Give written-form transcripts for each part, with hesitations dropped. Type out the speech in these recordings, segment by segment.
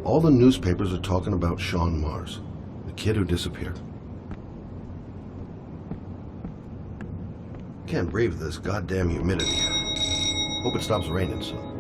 All the newspapers are talking about Sean Mars, the kid who disappeared. Can't breathe this goddamn humidity. Hope it stops raining soon.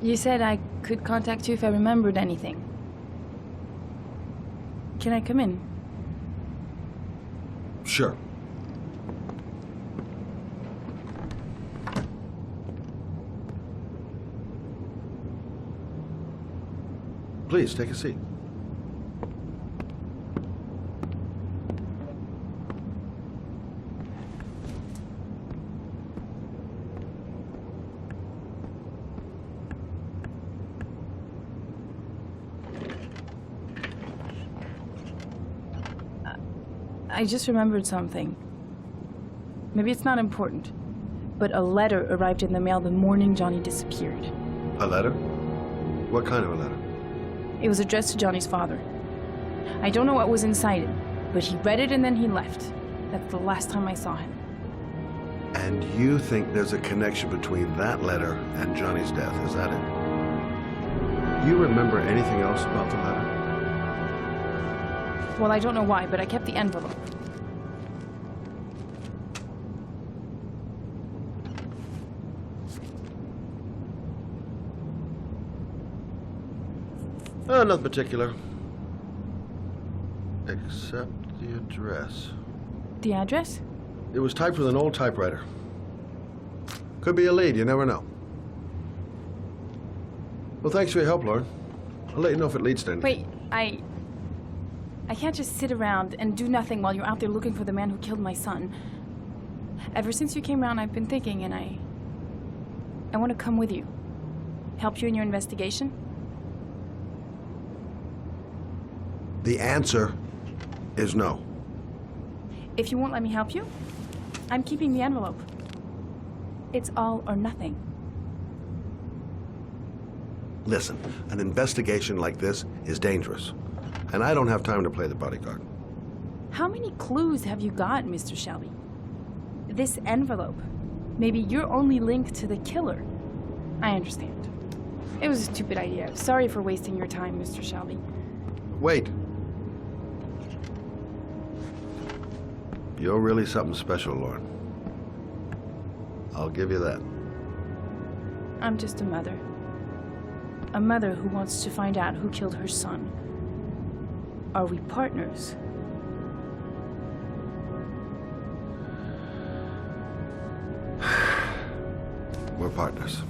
You said I could contact you if I remembered anything. Can I come in? Sure. Please, take a seat. I just remembered something. Maybe it's not important, but a letter arrived in the mail the morning Johnny disappeared. A letter? What kind of a letter? It was addressed to Johnny's father. I don't know what was inside it, but he read it and then he left. That's the last time I saw him. And you think there's a connection between that letter and Johnny's death, is that it? Do you remember anything else about the letter? Well, I don't know why, but I kept the envelope. Nothing particular. Except the address. The address? It was typed with an old typewriter. Could be a lead, you never know. Well, thanks for your help, Lauren. I'll let you know if it leads to anything. Wait, I can't just sit around and do nothing while you're out there looking for the man who killed my son. Ever since you came around, I've been thinking, and I want to come with you. Help you in your investigation? The answer is no. If you won't let me help you, I'm keeping the envelope. It's all or nothing. Listen, an investigation like this is dangerous. And I don't have time to play the bodyguard. How many clues have you got, Mr. Shelby? This envelope. Maybe your only link to the killer. I understand. It was a stupid idea. Sorry for wasting your time, Mr. Shelby. Wait. You're really something special, Lauren. I'll give you that. I'm just a mother. A mother who wants to find out who killed her son. Are we partners? We're partners.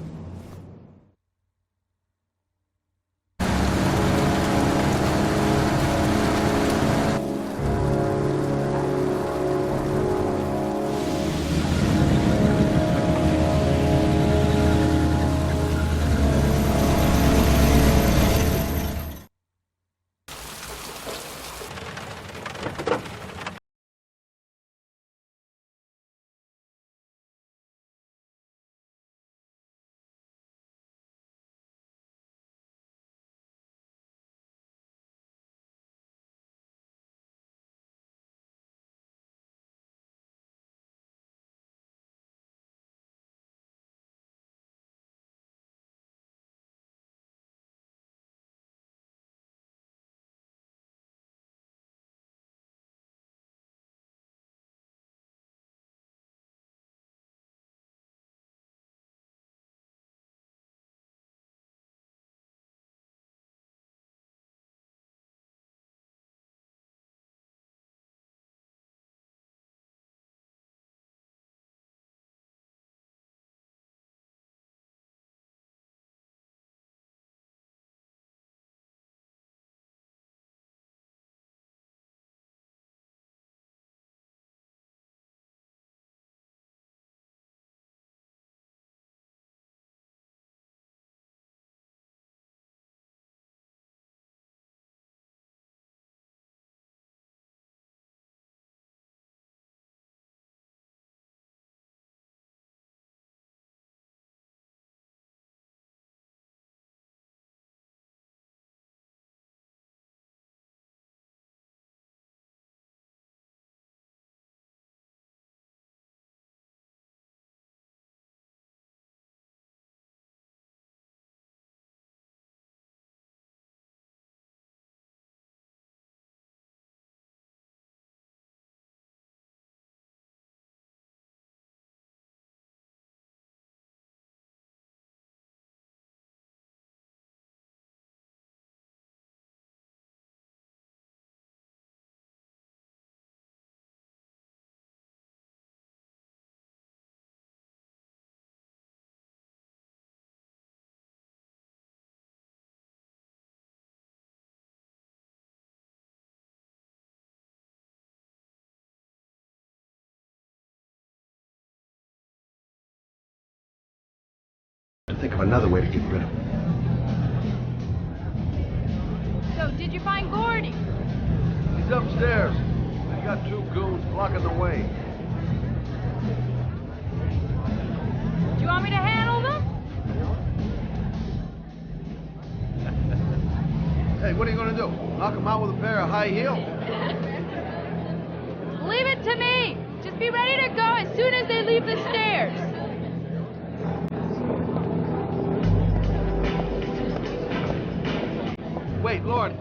Think of another way to get rid of him. So, did you find Gordy? He's upstairs. We got 2 goons blocking the way. Do you want me to handle them? Hey, what are you gonna do? Knock him out with a pair of high heels? Leave it to me! Just be ready to go as soon as they leave the stairs. Wait, Lord.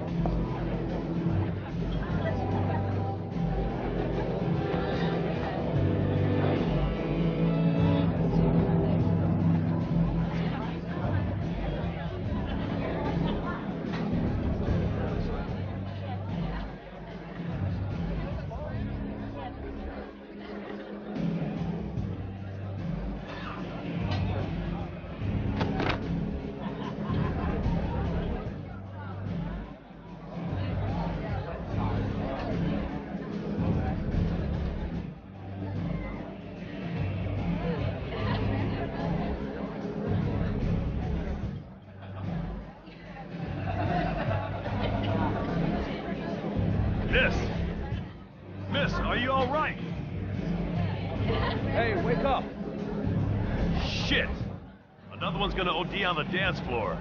Miss, are you all right? Hey, wake up. Shit! Another one's gonna OD on the dance floor.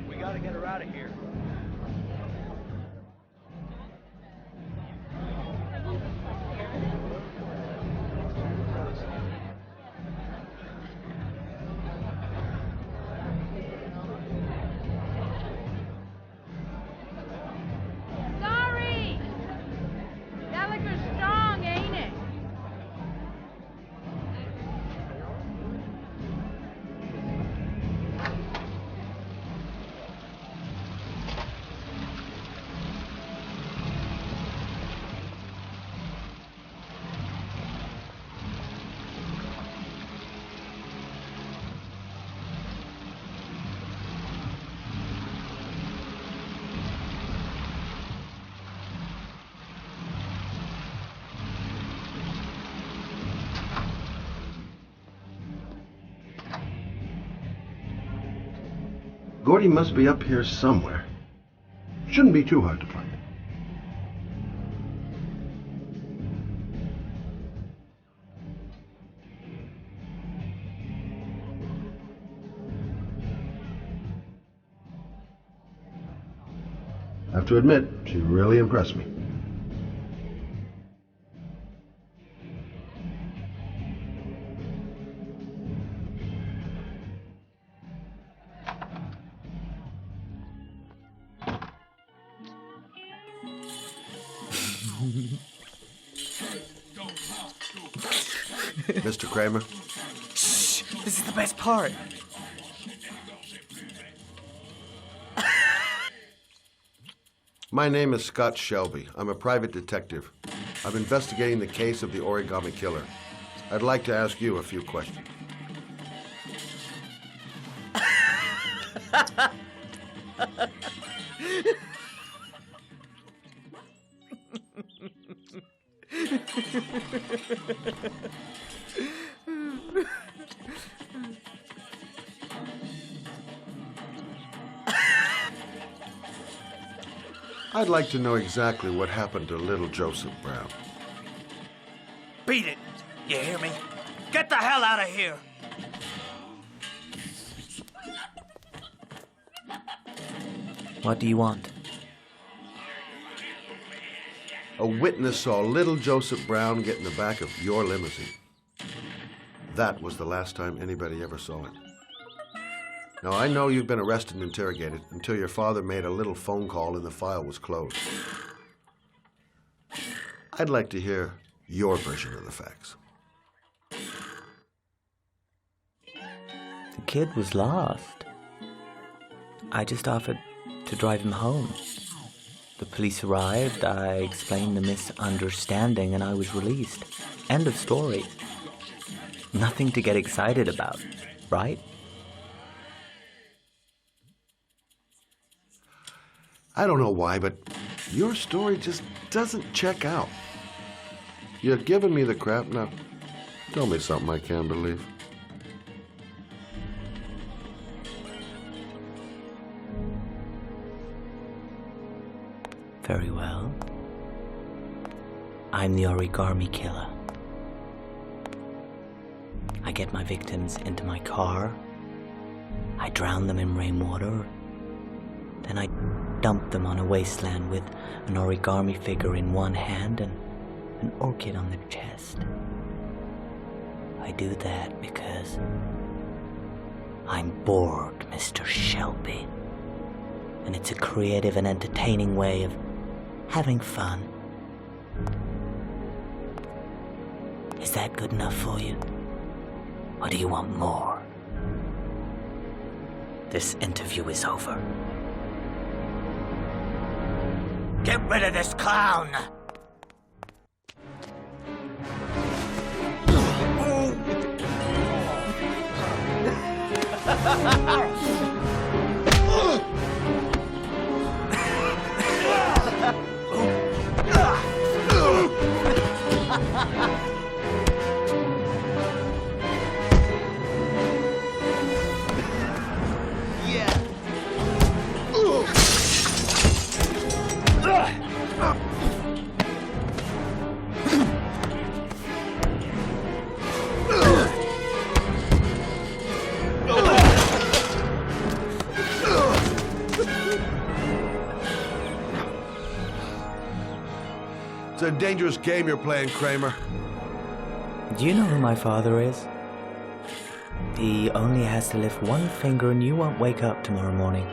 We gotta get her out of here. Gordy must be up here somewhere. Shouldn't be too hard to find. I have to admit, she really impressed me. Mr. Kramer? Shh! This is the best part. My name is Scott Shelby. I'm a private detective. I'm investigating the case of the Origami Killer. I'd like to ask you a few questions. I'd like to know exactly what happened to little Joseph Brown. Beat it! You hear me? Get the hell out of here! What do you want? A witness saw little Joseph Brown get in the back of your limousine. That was the last time anybody ever saw it. Now, I know you've been arrested and interrogated until your father made a little phone call and the file was closed. I'd like to hear your version of the facts. The kid was lost. I just offered to drive him home. The police arrived, I explained the misunderstanding, and I was released. End of story. Nothing to get excited about, right? I don't know why, but your story just doesn't check out. You're giving me the crap now. Tell me something I can't believe. Very well. I'm the origami killer. I get my victims into my car. I drown them in rainwater. Then I dump them on a wasteland with an origami figure in one hand and an orchid on their chest. I do that because I'm bored, Mr. Shelby. And it's a creative and entertaining way of having fun. Is that good enough for you? Or do you want more? This interview is over. Get rid of this clown! It's a dangerous game you're playing, Kramer. Do you know who my father is? He only has to lift one finger and you won't wake up tomorrow morning.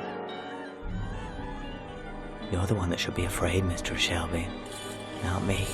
You're the one that should be afraid, Mr. Shelby, not me.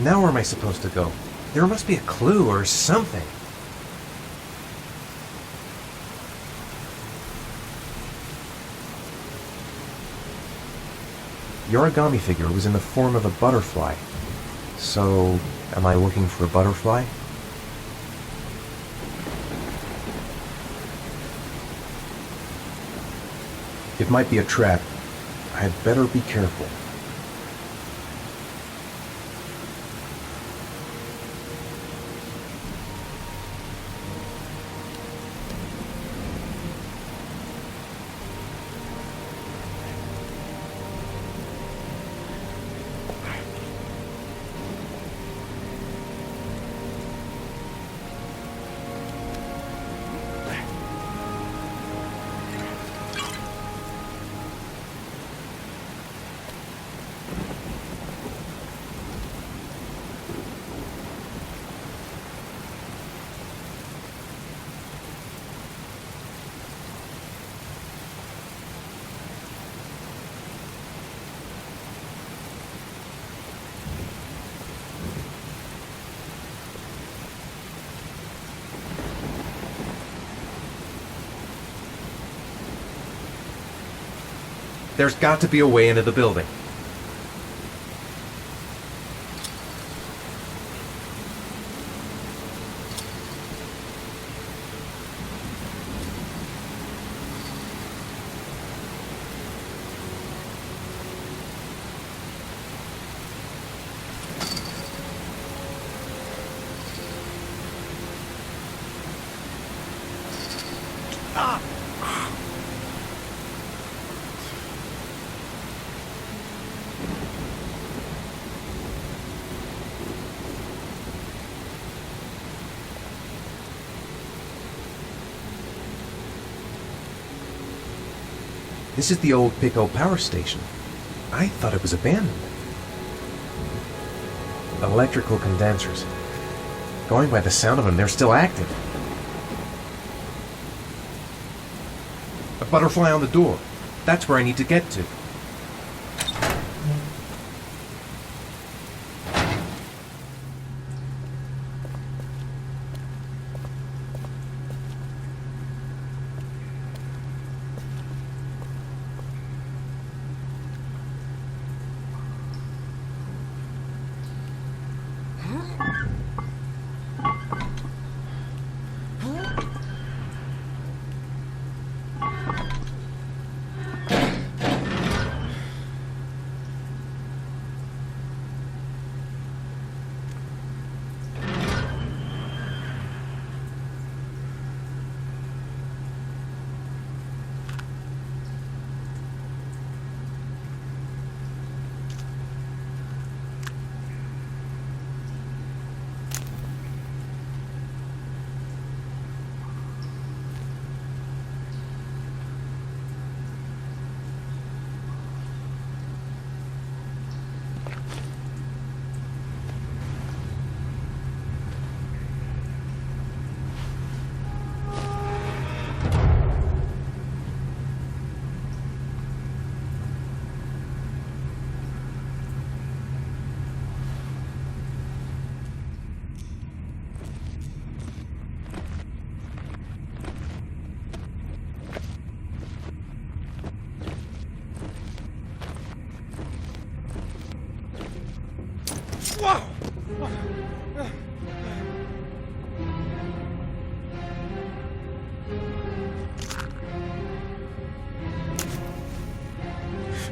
Now where am I supposed to go? There must be a clue or something. The origami figure was in the form of a butterfly. So, am I looking for a butterfly? It might be a trap. I'd better be careful. There's got to be a way into the building. This is the old Pico power station. I thought it was abandoned. Electrical condensers. Going by the sound of them, they're still active. A butterfly on the door. That's where I need to get to.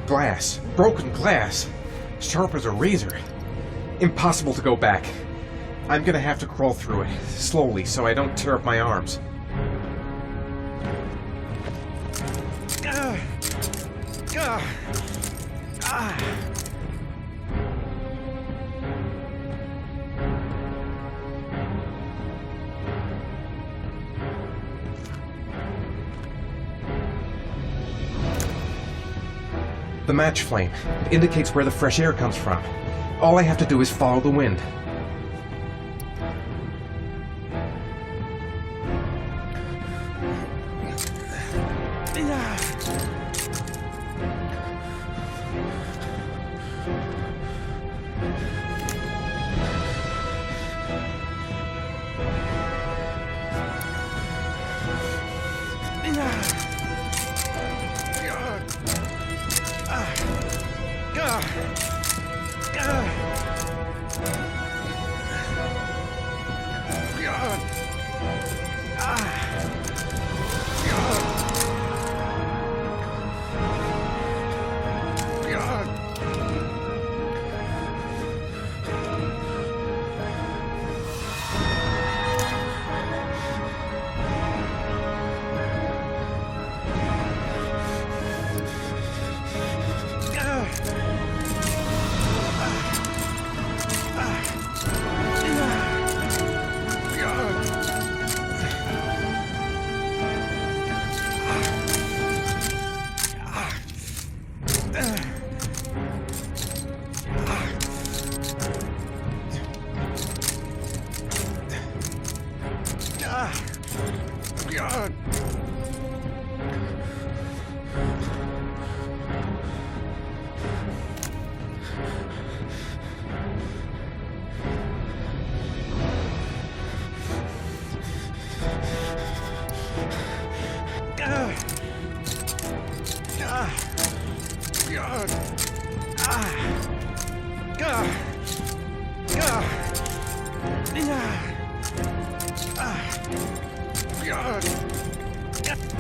Glass. Broken glass. Sharp as a razor. Impossible to go back. I'm gonna have to crawl through it, slowly, so I don't tear up my arms. The match flame. It indicates where the fresh air comes from. All I have to do is follow the wind.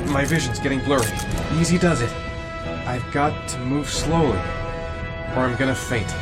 My vision's getting blurry. Easy does it. I've got to move slowly, or I'm gonna faint.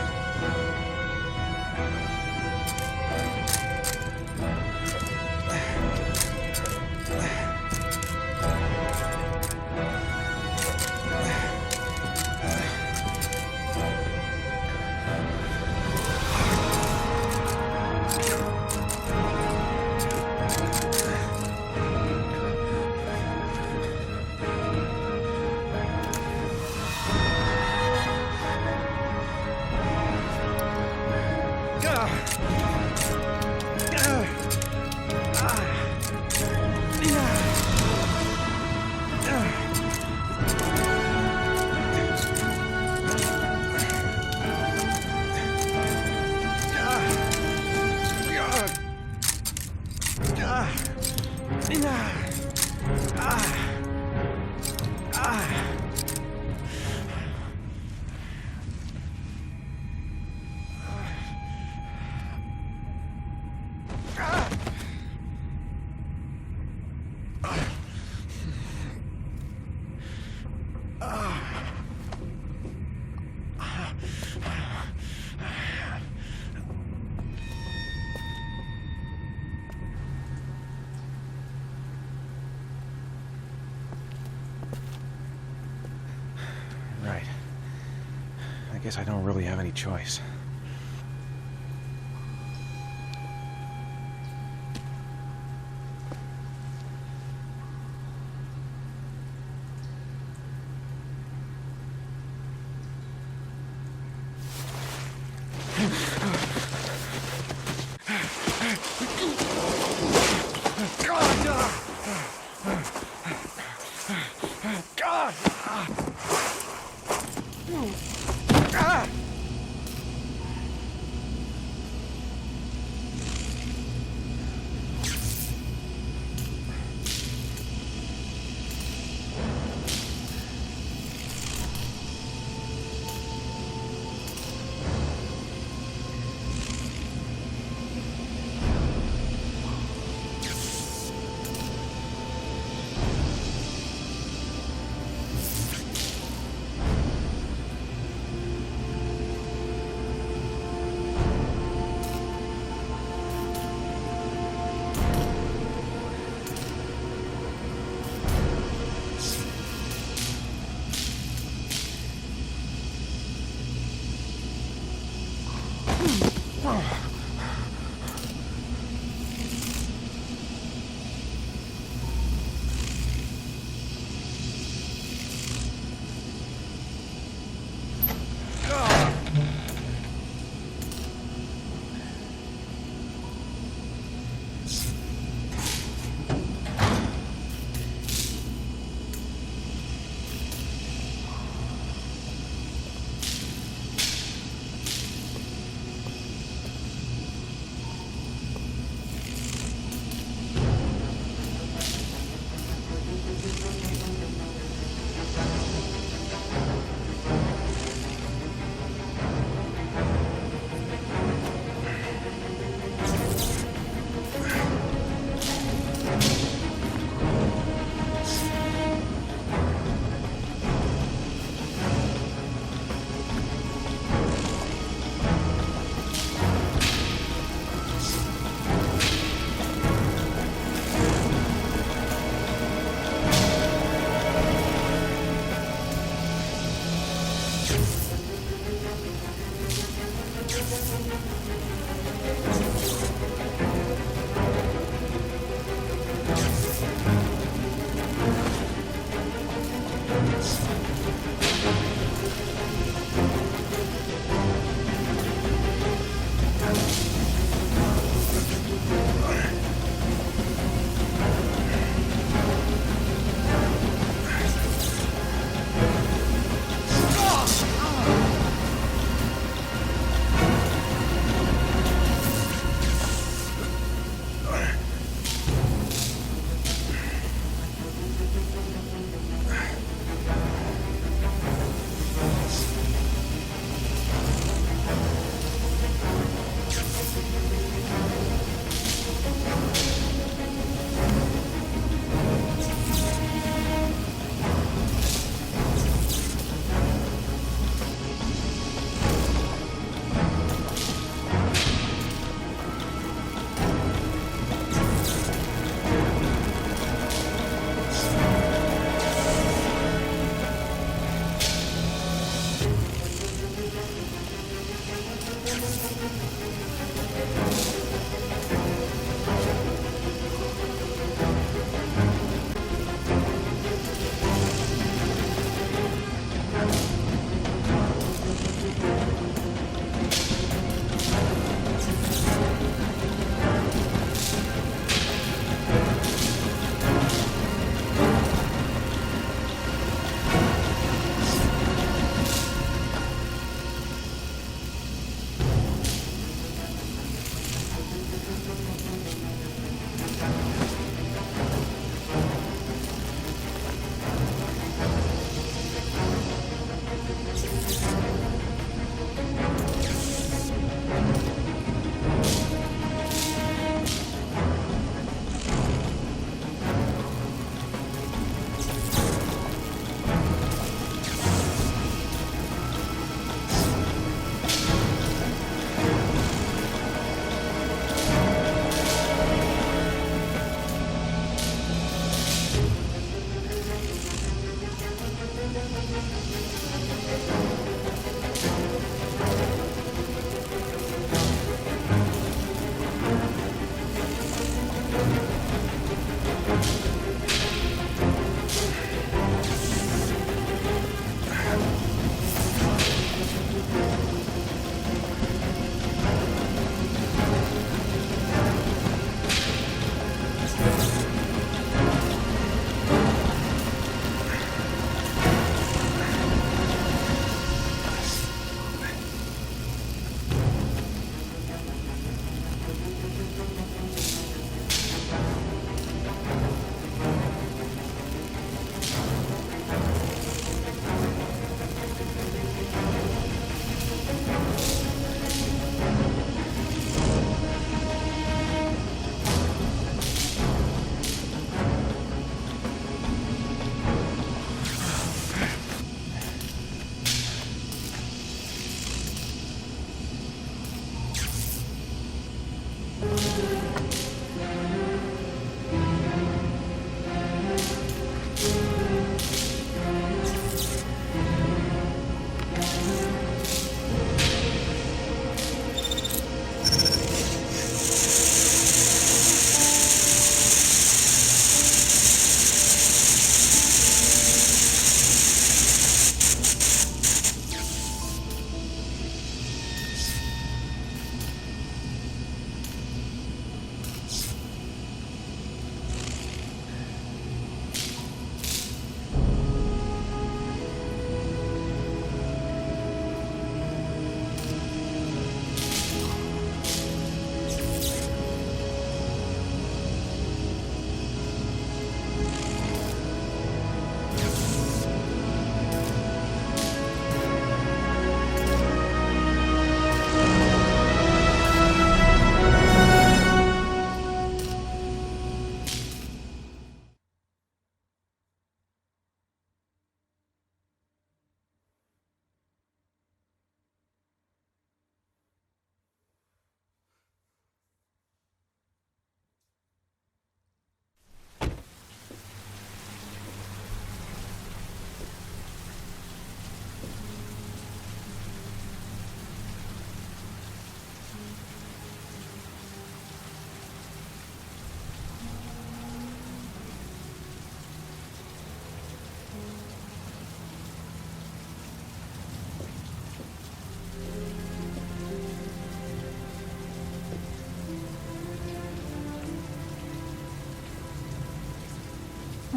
Right. I guess I don't really have any choice.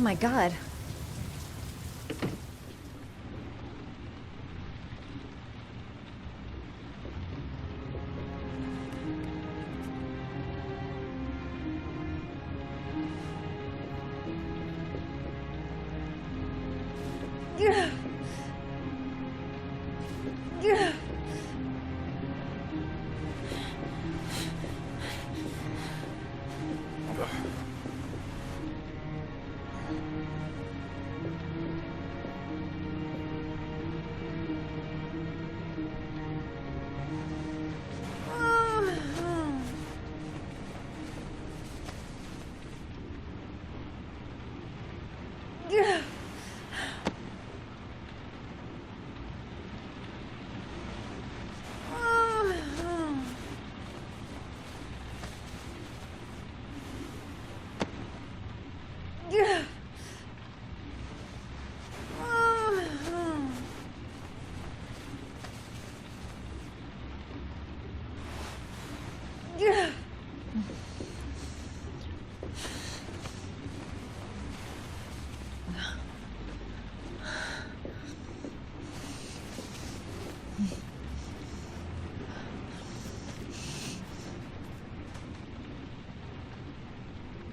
my god.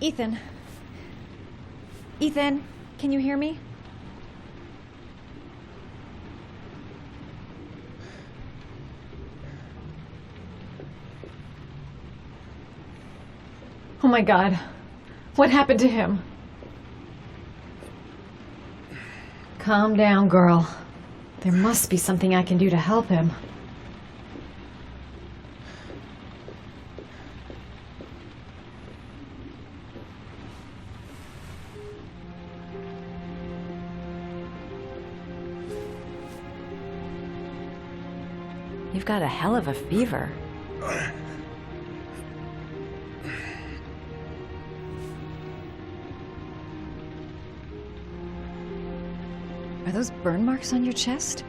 Ethan. Ethan, can you hear me? Oh my god. What happened to him? Calm down, girl. There must be something I can do to help him. You've got a hell of a fever. Are those burn marks on your chest?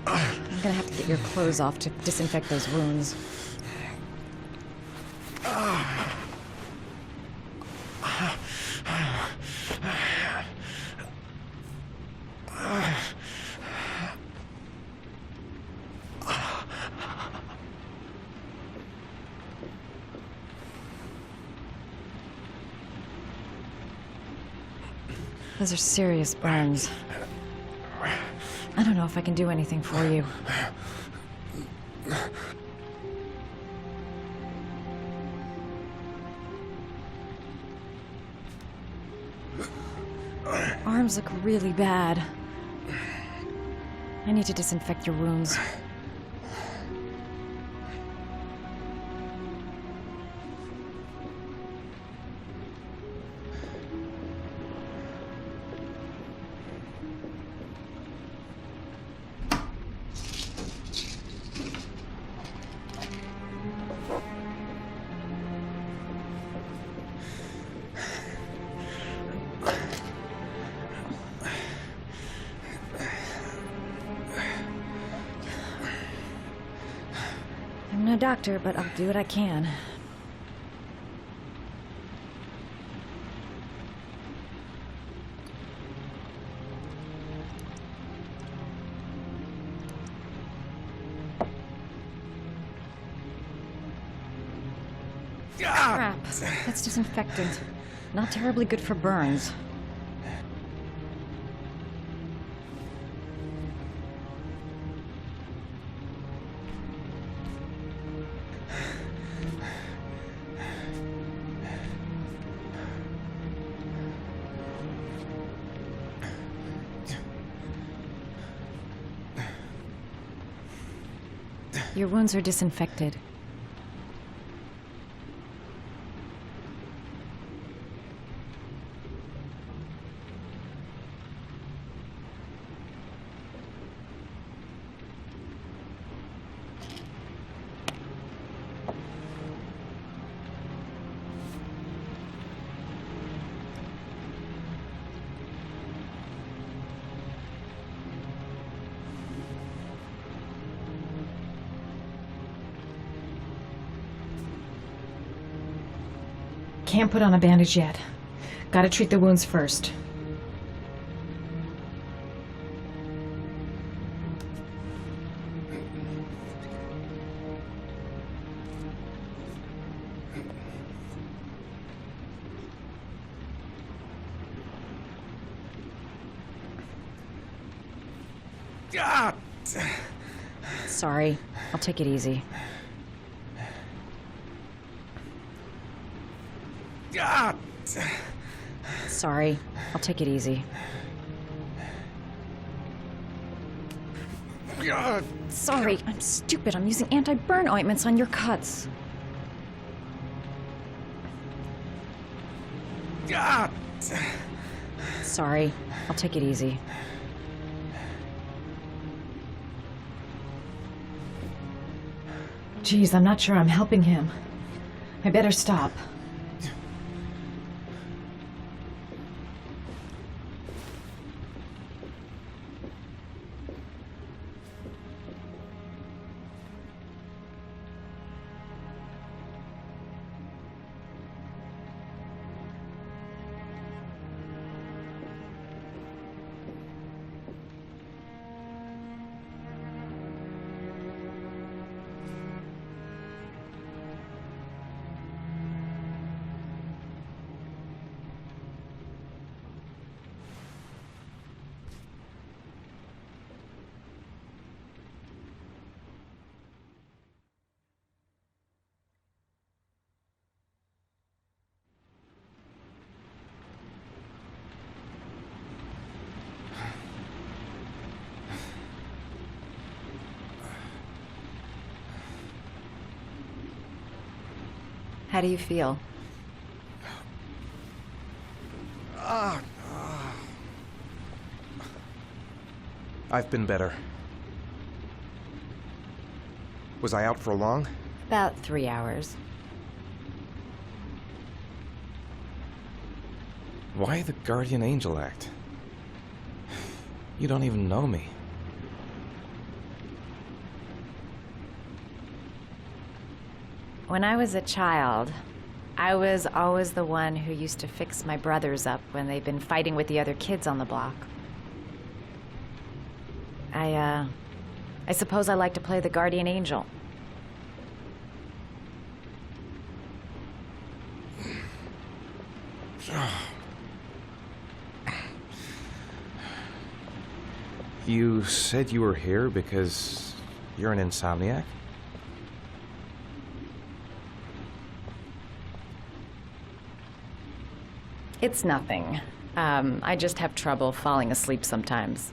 I'm gonna have to get your clothes off to disinfect those wounds. Those are serious burns. I don't know if I can do anything for you. Arms look really bad. I need to disinfect your wounds. I'm no doctor, but I'll do what I can. Crap. That's disinfectant. Not terribly good for burns. Your wounds are disinfected. can't put on a bandage yet. Gotta treat the wounds first. Sorry. I'll take it easy. Sorry. I'll take it easy. Sorry. I'm stupid. I'm using anti-burn ointments on your cuts. Sorry. I'll take it easy. Geez, I'm not sure I'm helping him. I better stop. How do you feel? I've been better. Was I out for long? About 3 hours. Why the guardian angel act? You don't even know me. When I was a child, I was always the one who used to fix my brothers up when they'd been fighting with the other kids on the block. I suppose I like to play the guardian angel. You said you were here because you're an insomniac? It's nothing. I just have trouble falling asleep sometimes.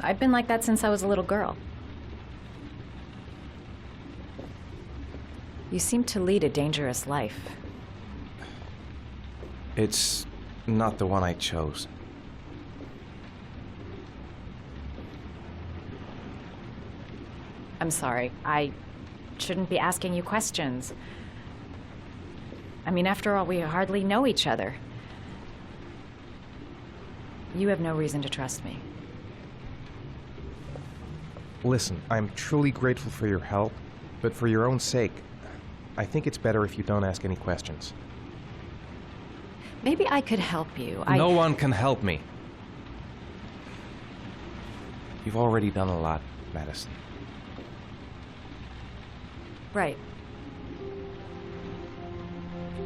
I've been like that since I was a little girl. You seem to lead a dangerous life. It's not the one I chose. I'm sorry. I shouldn't be asking you questions. I mean, after all, we hardly know each other. You have no reason to trust me. Listen, I'm truly grateful for your help, but for your own sake, I think it's better if you don't ask any questions. Maybe I could help you. No one can help me. You've already done a lot, Madison. Right.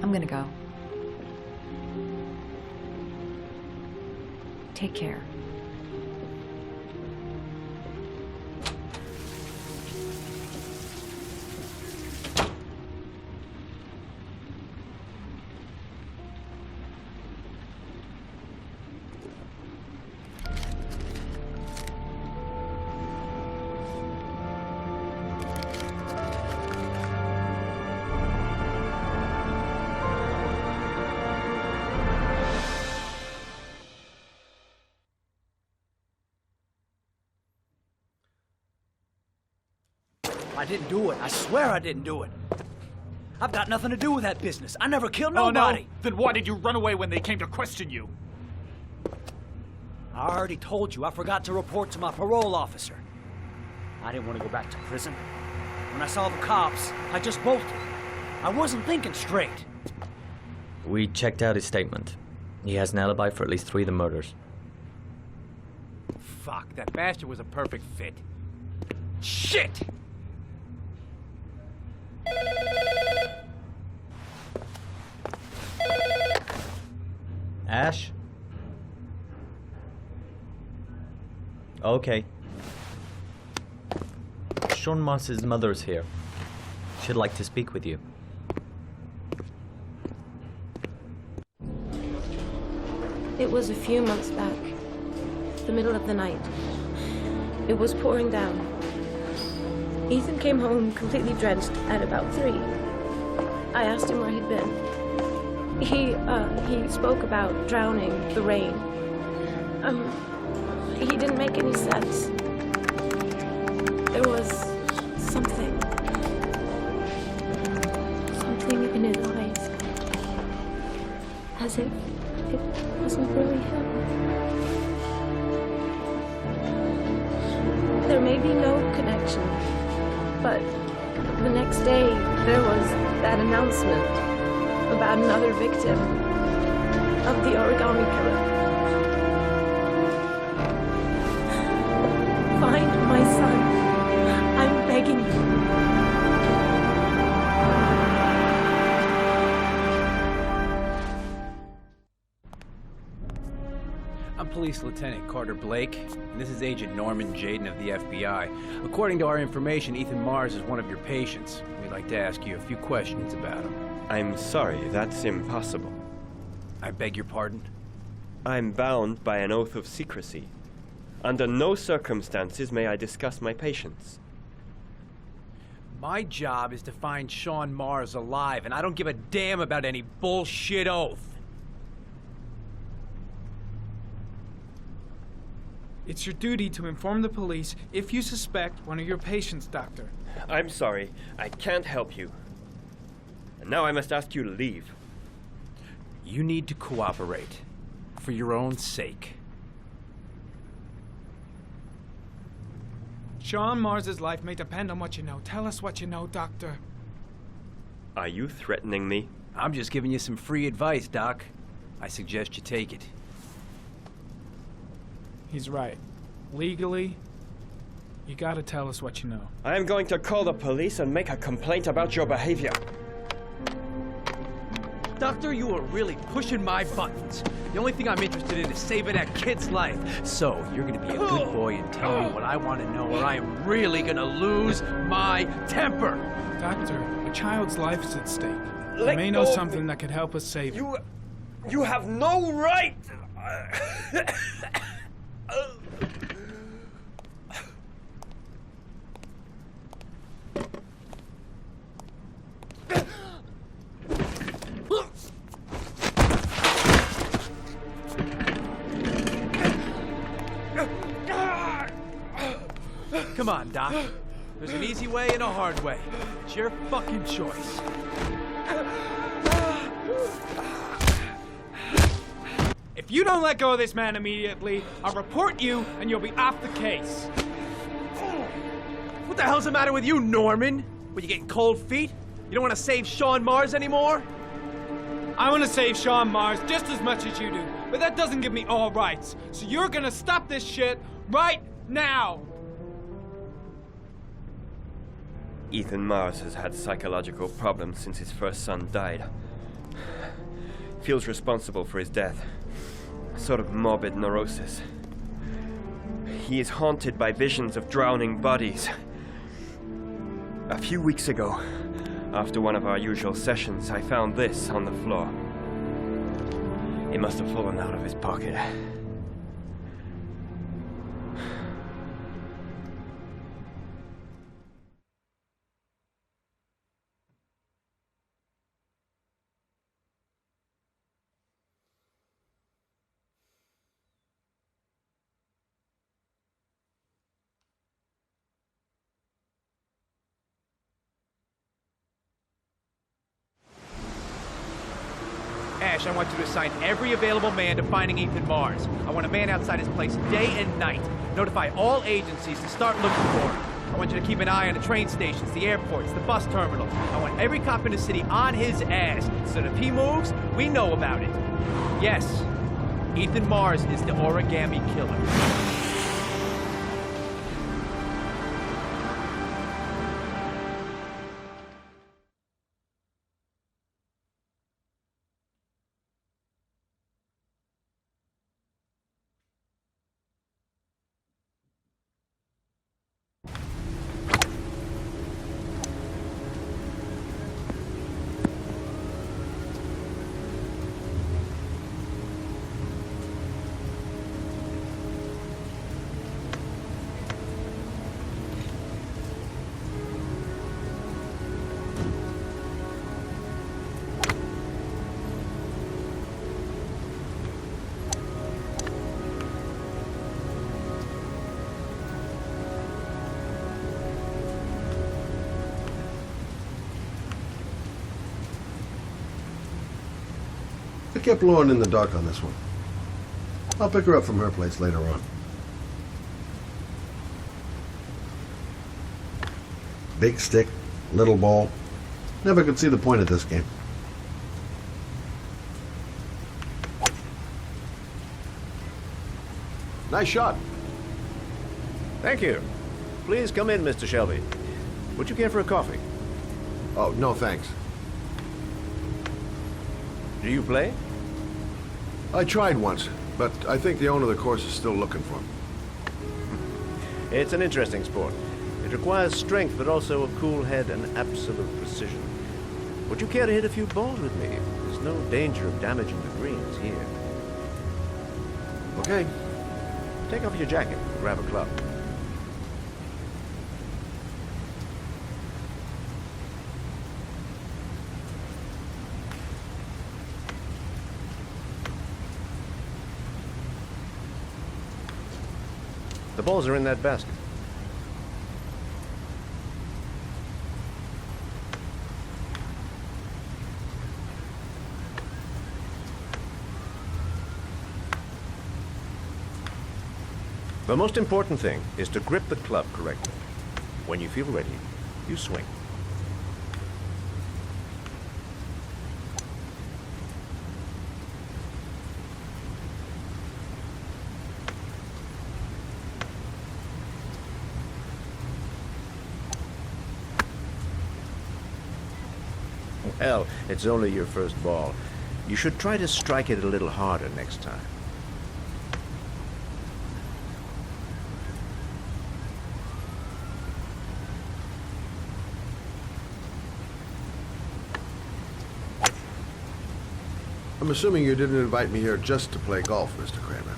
I'm gonna go. Take care. I didn't do it. I swear I didn't do it. I've got nothing to do with that business. I never killed nobody. Oh, no? Then why did you run away when they came to question you? I already told you I forgot to report to my parole officer. I didn't want to go back to prison. When I saw the cops, I just bolted. I wasn't thinking straight. We checked out his statement. He has an alibi for at least 3 of the murders. Fuck, that bastard was a perfect fit. Shit! Ash? Okay. Sean Moss's mother's here. She'd like to speak with you. It was a few months back, the middle of the night. It was pouring down. Ethan came home completely drenched at about 3. I asked him where he'd been. He spoke about drowning, the rain. He didn't make any sense. There was something in his eyes. As if it wasn't really him. There may be no connection, but the next day there was that announcement about another victim of the origami killer. Find my son. I'm begging you. I'm Police Lieutenant Carter Blake, and this is Agent Norman Jaden of the FBI. According to our information, Ethan Mars is one of your patients. We'd like to ask you a few questions about him. I'm sorry, that's impossible. I beg your pardon? I'm bound by an oath of secrecy. Under no circumstances may I discuss my patients. My job is to find Sean Mars alive, and I don't give a damn about any bullshit oath. It's your duty to inform the police if you suspect one of your patients, Doctor. I'm sorry, I can't help you. And now I must ask you to leave. You need to cooperate, for your own sake. Sean Mars's life may depend on what you know. Tell us what you know, Doctor. Are you threatening me? I'm just giving you some free advice, Doc. I suggest you take it. He's right. Legally, you gotta tell us what you know. I am going to call the police and make a complaint about your behavior. Doctor, you are really pushing my buttons. The only thing I'm interested in is saving that kid's life. So, you're gonna be a good boy and tell me what I want to know, or I am really gonna lose my temper. Doctor, a child's life is at stake. You Let may know go of something me. that could help us save it. You have no right! Come on, Doc. There's an easy way and a hard way. It's your fucking choice. If you don't let go of this man immediately, I'll report you and you'll be off the case. What the hell's the matter with you, Norman? Were you getting cold feet? You don't want to save Sean Mars anymore? I want to save Sean Mars just as much as you do, but that doesn't give me all rights. So you're gonna stop this shit right now! Ethan Mars has had psychological problems since his first son died. Feels responsible for his death. A sort of morbid neurosis. He is haunted by visions of drowning bodies. A few weeks ago, after one of our usual sessions, I found this on the floor. It must have fallen out of his pocket. Ash, I want you to assign every available man to finding Ethan Mars. I want a man outside his place day and night. Notify all agencies to start looking for him. I want you to keep an eye on the train stations, the airports, the bus terminals. I want every cop in the city on his ass, so that if he moves, we know about it. Yes, Ethan Mars is the origami killer. I kept Lauren in the dark on this one. I'll pick her up from her place later on. Big stick, little ball. Never could see the point of this game. Nice shot. Thank you. Please come in, Mr. Shelby. Would you care for a coffee? Oh, no thanks. Do you play? I tried once, but I think the owner of the course is still looking for me. It's an interesting sport. It requires strength, but also a cool head and absolute precision. Would you care to hit a few balls with me? There's no danger of damaging the greens here. Okay. Take off your jacket and grab a club. The balls are in that basket. The most important thing is to grip the club correctly. When you feel ready, you swing. Well, it's only your first ball. You should try to strike it a little harder next time. I'm assuming you didn't invite me here just to play golf, Mr. Kramer.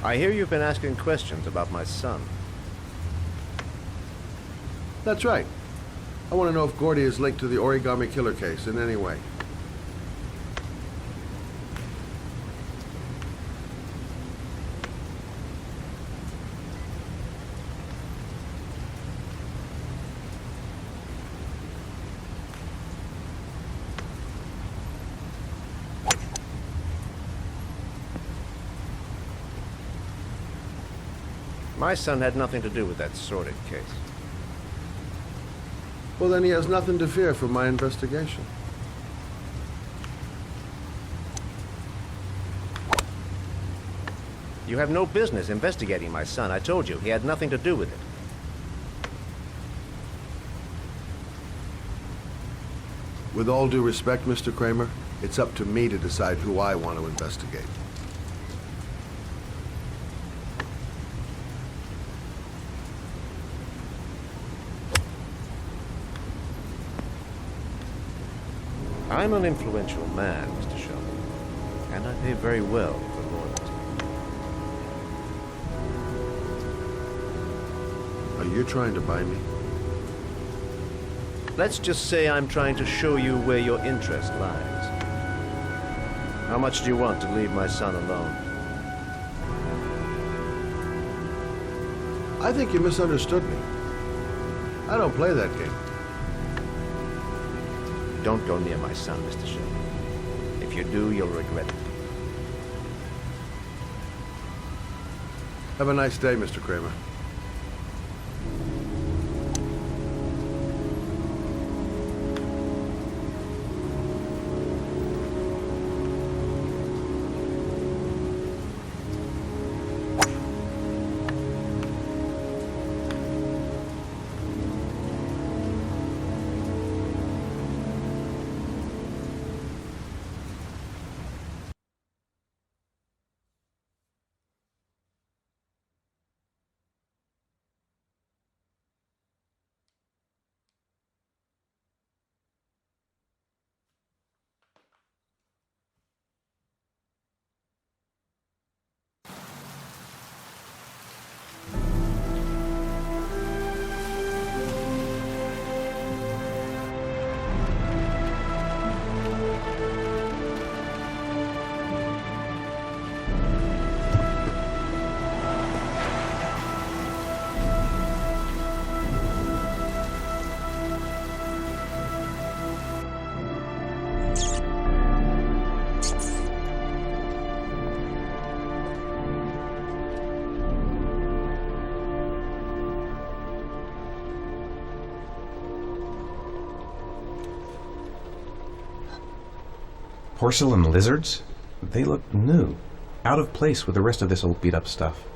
I hear you've been asking questions about my son. That's right. I want to know if Gordy is linked to the origami killer case in any way. My son had nothing to do with that sordid case. Well, then he has nothing to fear from my investigation. You have no business investigating my son. I told you, he had nothing to do with it. With all due respect, Mr. Kramer, it's up to me to decide who I want to investigate. I'm an influential man, Mr. Shelby, and I pay very well for loyalty. Are you trying to buy me? Let's just say I'm trying to show you where your interest lies. How much do you want to leave my son alone? I think you misunderstood me. I don't play that game. Don't go near my son, Mr. Shelby. If you do, you'll regret it. Have a nice day, Mr. Kramer. Porcelain lizards? They look new. Out of place with the rest of this old beat-up stuff.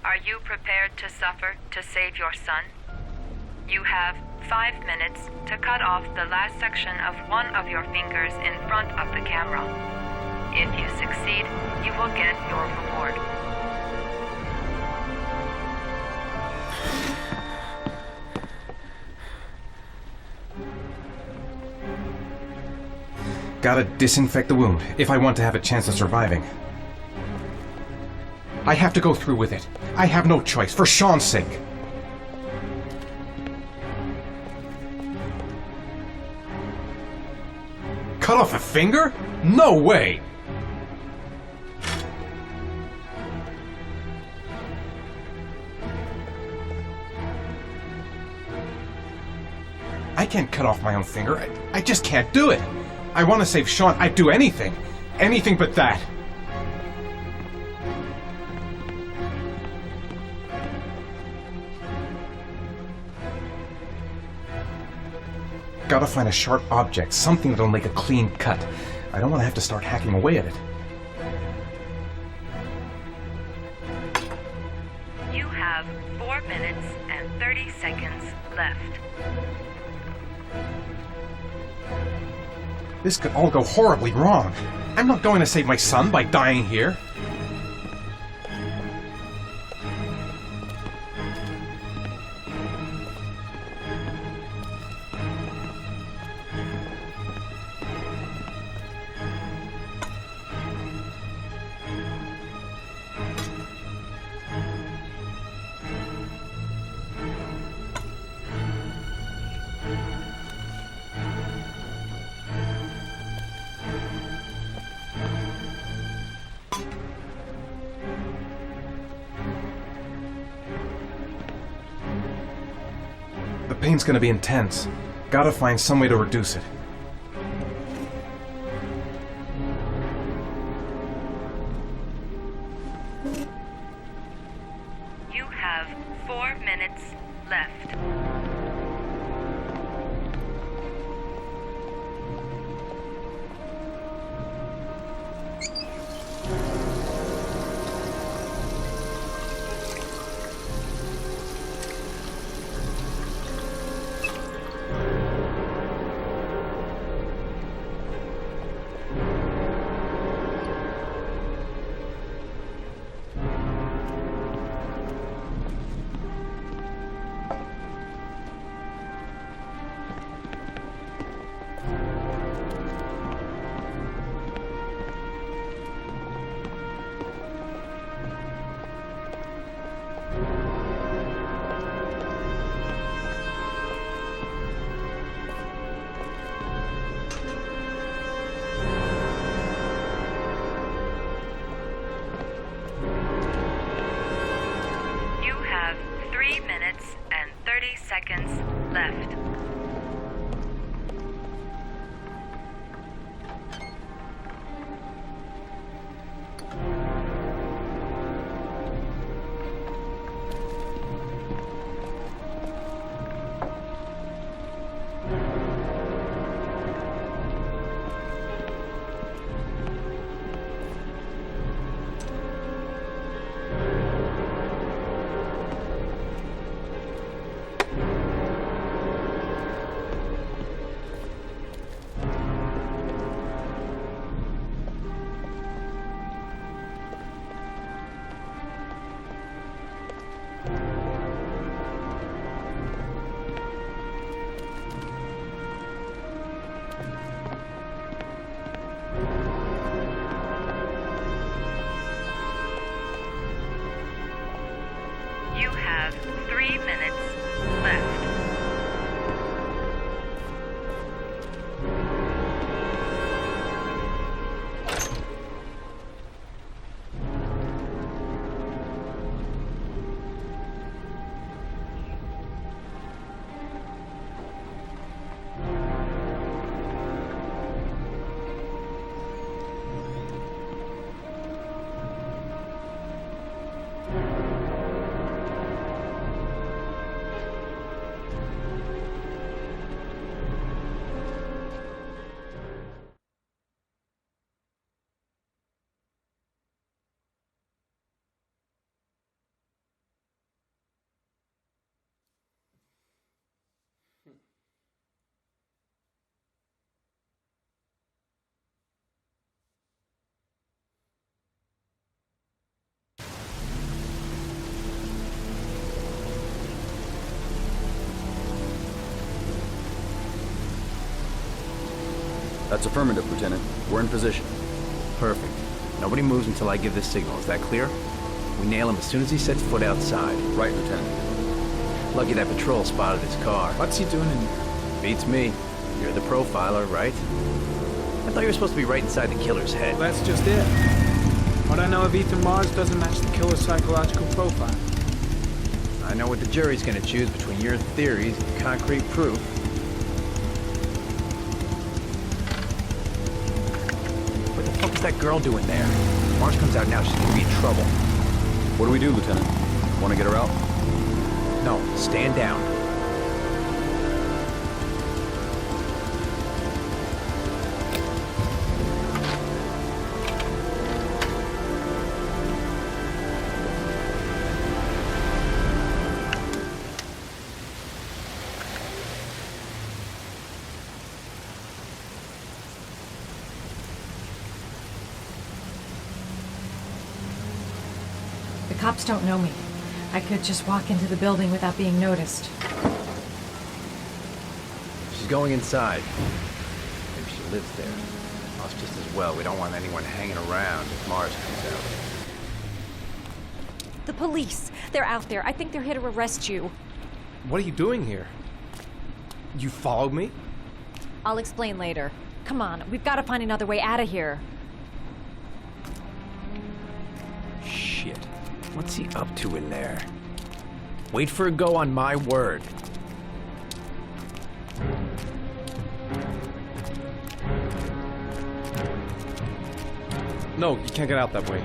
Are you prepared to suffer to save your son? You have 5 minutes to cut off the last section of one of your fingers in front of the camera. If you succeed, you will get your reward. Gotta disinfect the wound if I want to have a chance of surviving. I have to go through with it. I have no choice, for Sean's sake. Cut off a finger? No way! I can't cut off my own finger. I just can't do it. I want to save Sean. I'd do anything. Anything but that. Gotta find a sharp object, something that'll make a clean cut. I don't want to have to start hacking away at it. You have 4 minutes and 30 seconds left. This could all go horribly wrong. I'm not going to save my son by dying here. The pain's gonna be intense. Gotta find some way to reduce it. You have 4 minutes left. You have 3 minutes and 30 seconds left. You have 3 minutes left. That's affirmative, Lieutenant. We're in position. Perfect. Nobody moves until I give the signal. Is that clear? We nail him as soon as he sets foot outside. Right, Lieutenant. Lucky that patrol spotted his car. What's he doing in... Beats me. You're the profiler, right? I thought you were supposed to be right inside the killer's head. Well, that's just it. What I know of Ethan Mars doesn't match the killer's psychological profile. I know what the jury's gonna choose between your theories and concrete proof. What the fuck is that girl doing there? If Mars comes out now, she's gonna be in trouble. What do we do, Lieutenant? Want to get her out? No, stand down. The cops don't know me. I could just walk into the building without being noticed. She's going inside. Maybe she lives there. Well, it's just as well. We don't want anyone hanging around if Mars comes out. The police. They're out there. I think they're here to arrest you. What are you doing here? You followed me? I'll explain later. Come on, we've got to find another way out of here. Shit. What's he up to in there? Wait for a go on my word. No, you can't get out that way.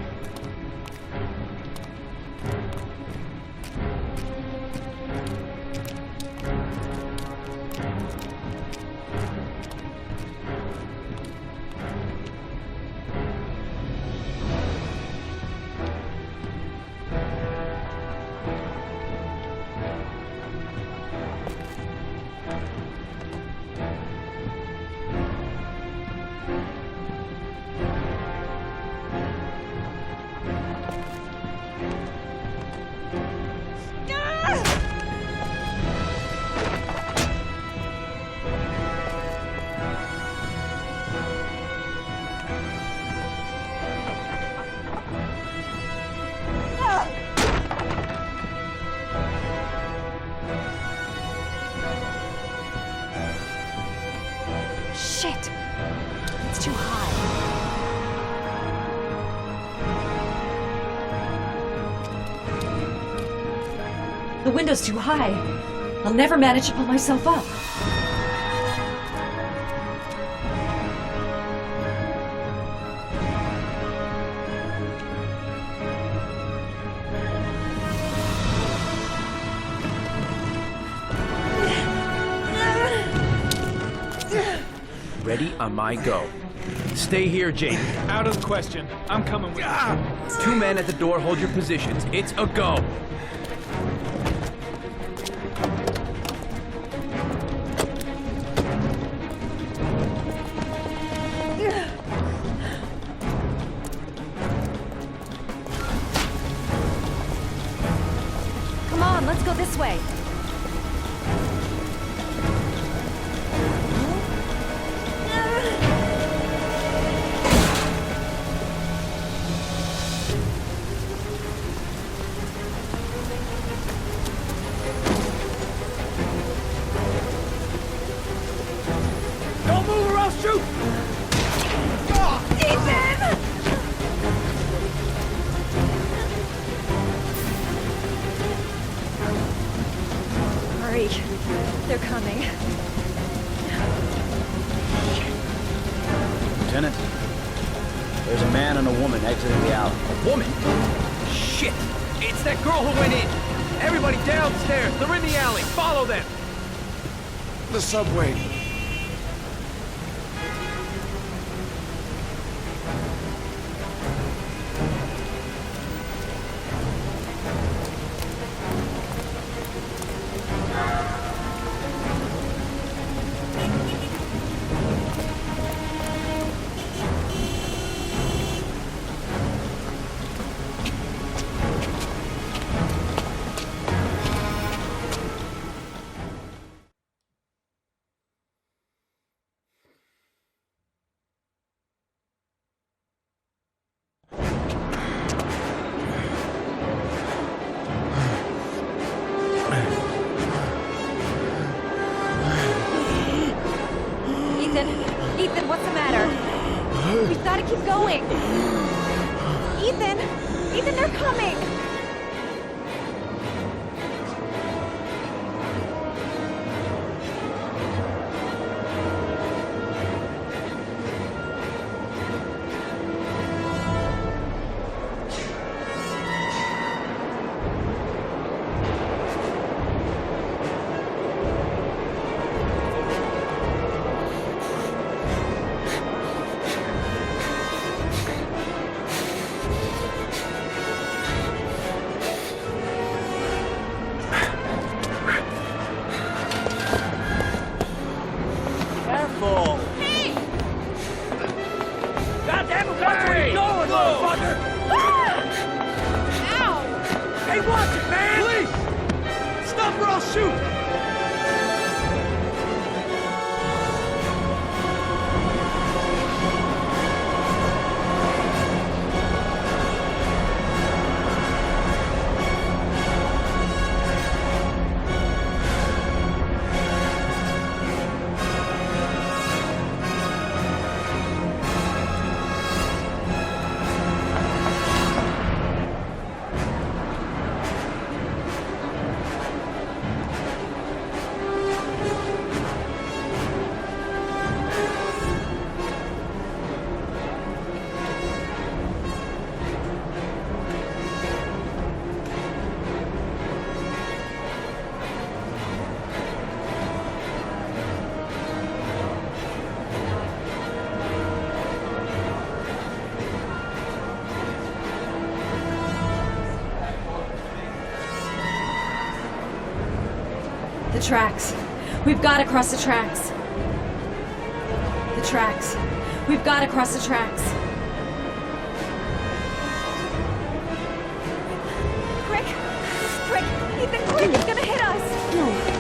Shit! It's too high. The window's too high. I'll never manage to pull myself up. Ready on my go. Stay here, Jake. Out of the question. I'm coming with you. 2 men at the door, hold your positions. It's a go. Come on, let's go this way. Don't move or I'll shoot! Ethan! Hurry. They're coming. Lieutenant, there's a man and a woman exiting the alley. A woman? Shit! It's that girl who went in! Everybody downstairs! They're in the alley! Follow them! The subway. going? Ethan! Ethan, they're coming! The tracks. We've got to cross the tracks. The tracks. We've got to cross the tracks. Quick! Quick! Ethan, quick! He's gonna hit us! No.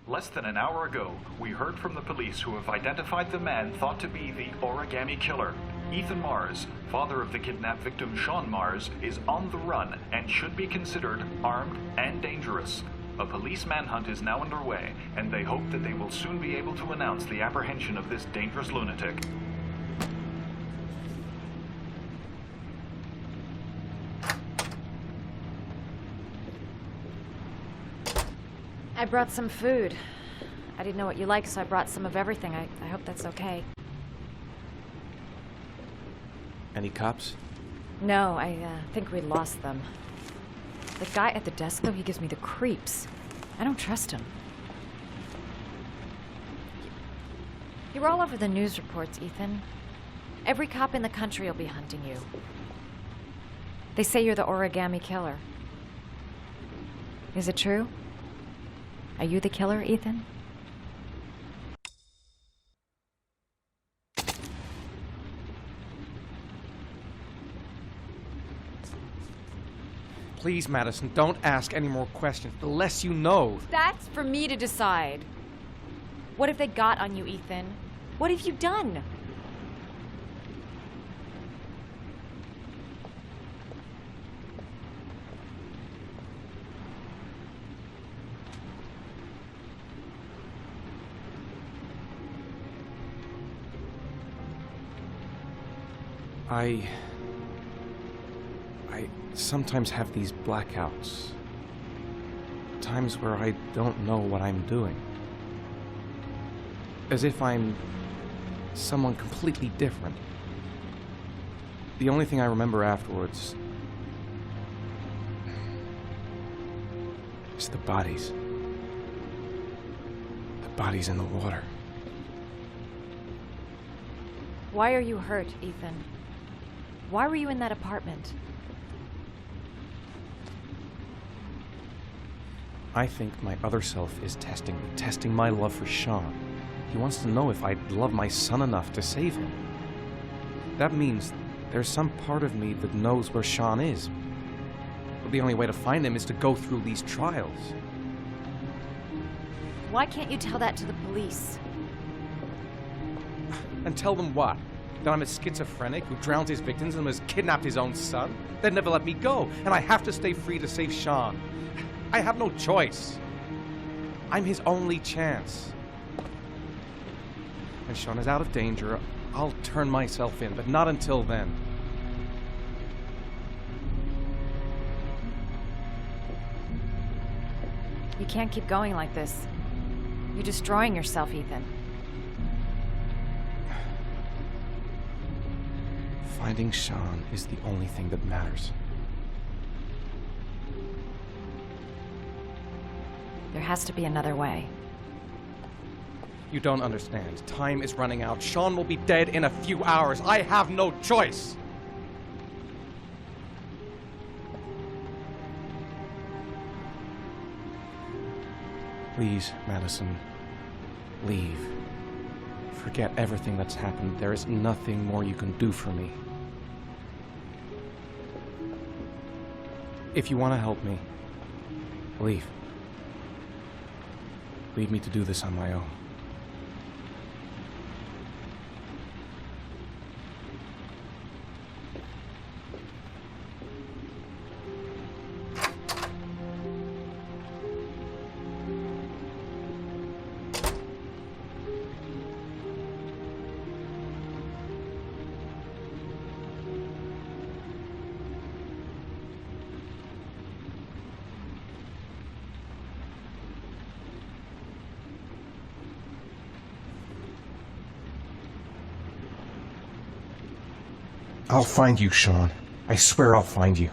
Less than an hour ago, we heard from the police who have identified the man thought to be the origami killer. Ethan Mars, father of the kidnapped victim Sean Mars, is on the run and should be considered armed and dangerous. A police manhunt is now underway, and they hope that they will soon be able to announce the apprehension of this dangerous lunatic. I brought some food. I didn't know what you liked, so I brought some of everything. I hope that's okay. Any cops? No, I think we lost them. The guy at the desk, though, he gives me the creeps. I don't trust him. You're all over the news reports, Ethan. Every cop in the country will be hunting you. They say you're the origami killer. Is it true? Are you the killer, Ethan? Please, Madison, don't ask any more questions. The less you know. That's for me to decide. What have they got on you, Ethan? What have you done? I sometimes have these blackouts. Times where I don't know what I'm doing. As if I'm someone completely different. The only thing I remember afterwards It's the bodies. The bodies in the water. Why are you hurt, Ethan? Why were you in that apartment? I think my other self is testing me, testing my love for Sean. He wants to know if I love my son enough to save him. That means there's some part of me that knows where Sean is. But the only way to find him is to go through these trials. Why can't you tell that to the police? And tell them what? That I'm a schizophrenic who drowns his victims and has kidnapped his own son? They'd never let me go, and I have to stay free to save Sean. I have no choice. I'm his only chance. When Sean is out of danger, I'll turn myself in, but not until then. You can't keep going like this. You're destroying yourself, Ethan. Finding Sean is the only thing that matters. There has to be another way. You don't understand. Time is running out. Sean will be dead in a few hours. I have no choice. Please, Madison, leave. Forget everything that's happened. There is nothing more you can do for me. If you want to help me, leave. Leave me to do this on my own. I'll find you, Sean. I swear I'll find you.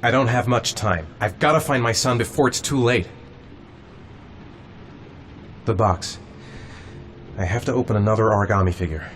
I don't have much time. I've got to find my son before it's too late. The box. I have to open another origami figure.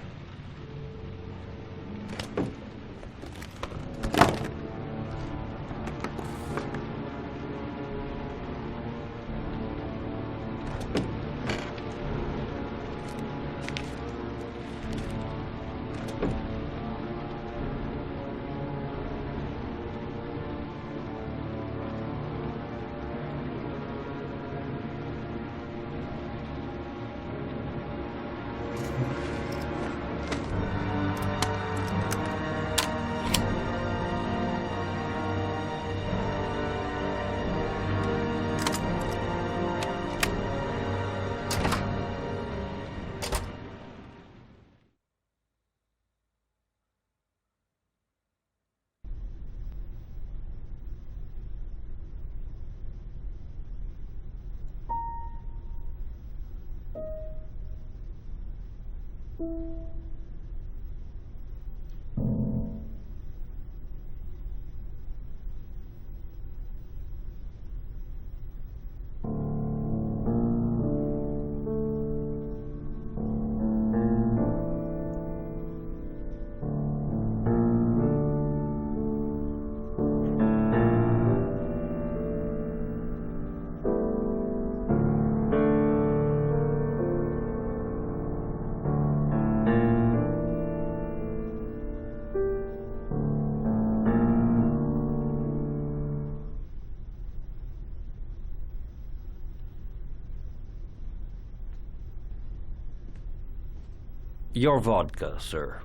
Your vodka, sir.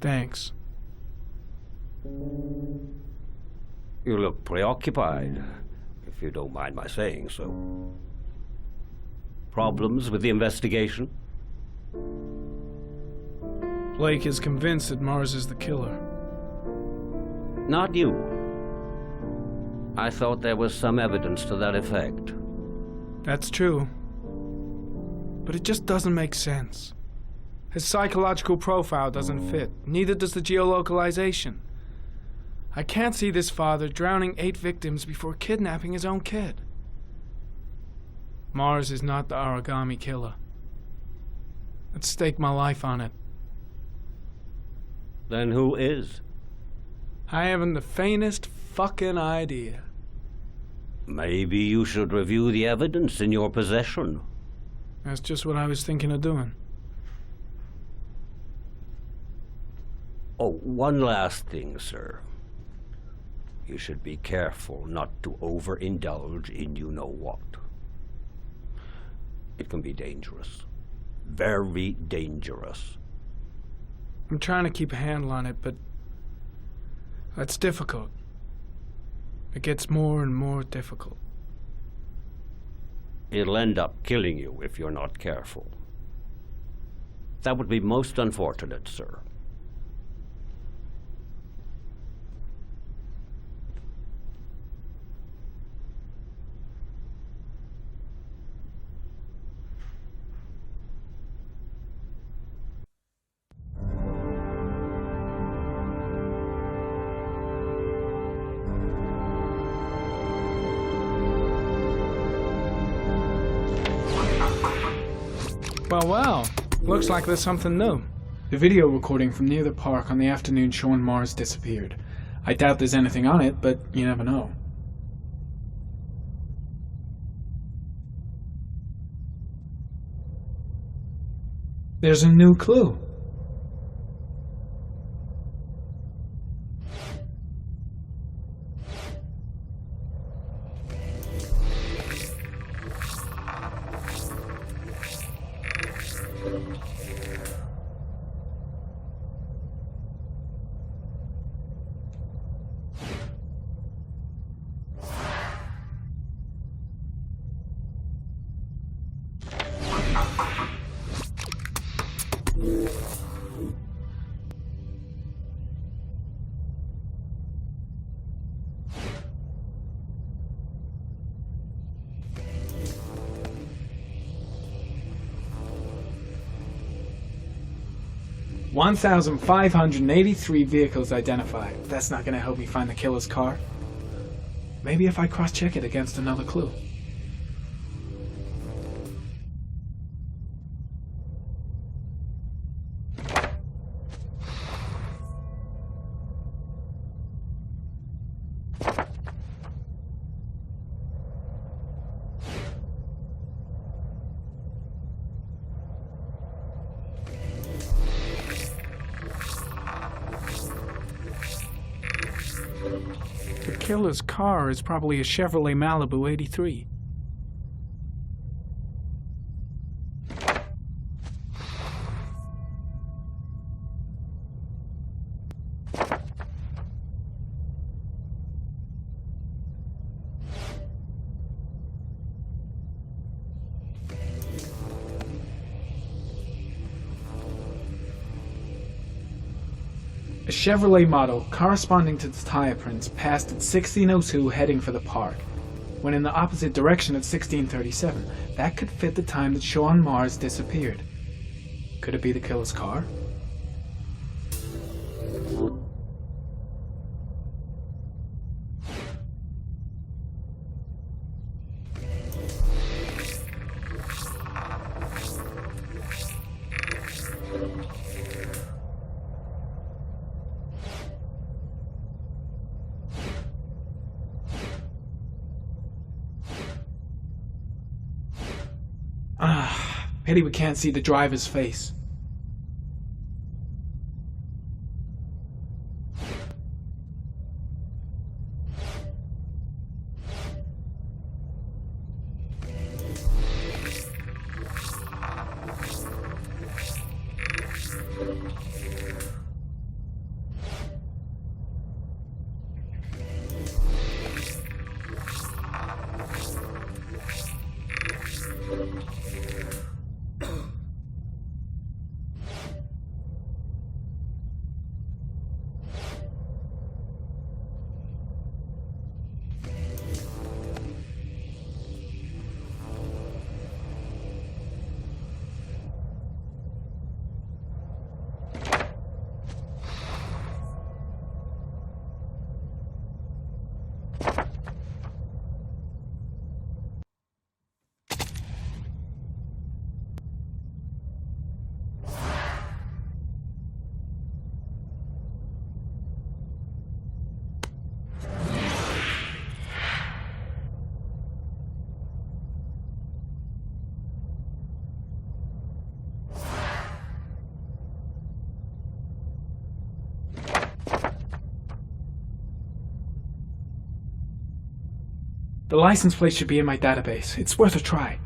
Thanks. You look preoccupied, if you don't mind my saying so. Problems with the investigation? Blake is convinced that Mars is the killer. Not you. I thought there was some evidence to that effect. That's true. But it just doesn't make sense. His psychological profile doesn't fit. Neither does the geolocalization. I can't see this father drowning 8 victims before kidnapping his own kid. Mars is not the origami killer. I'd stake my life on it. Then who is? I haven't the faintest fucking idea. Maybe you should review the evidence in your possession. That's just what I was thinking of doing. Oh, one last thing, sir. You should be careful not to overindulge in you-know-what. It can be dangerous. Very dangerous. I'm trying to keep a handle on it, but that's difficult. It gets more and more difficult. It'll end up killing you if you're not careful. That would be most unfortunate, sir. Well, looks like there's something new. The video recording from near the park on the afternoon Sean Mars disappeared. I doubt there's anything on it, but you never know. There's a new clue. $1,583 vehicles identified. That's not going to help me find the killer's car. Maybe if I cross-check it against another clue. The killer's car is probably a Chevrolet Malibu 83. A Chevrolet model corresponding to the tire prints passed at 16:02 heading for the park, when in the opposite direction at 16:37. That could fit the time that Sean Mars disappeared. Could it be the killer's car? Pity we can't see the driver's face. The license plate should be in my database. It's worth a try.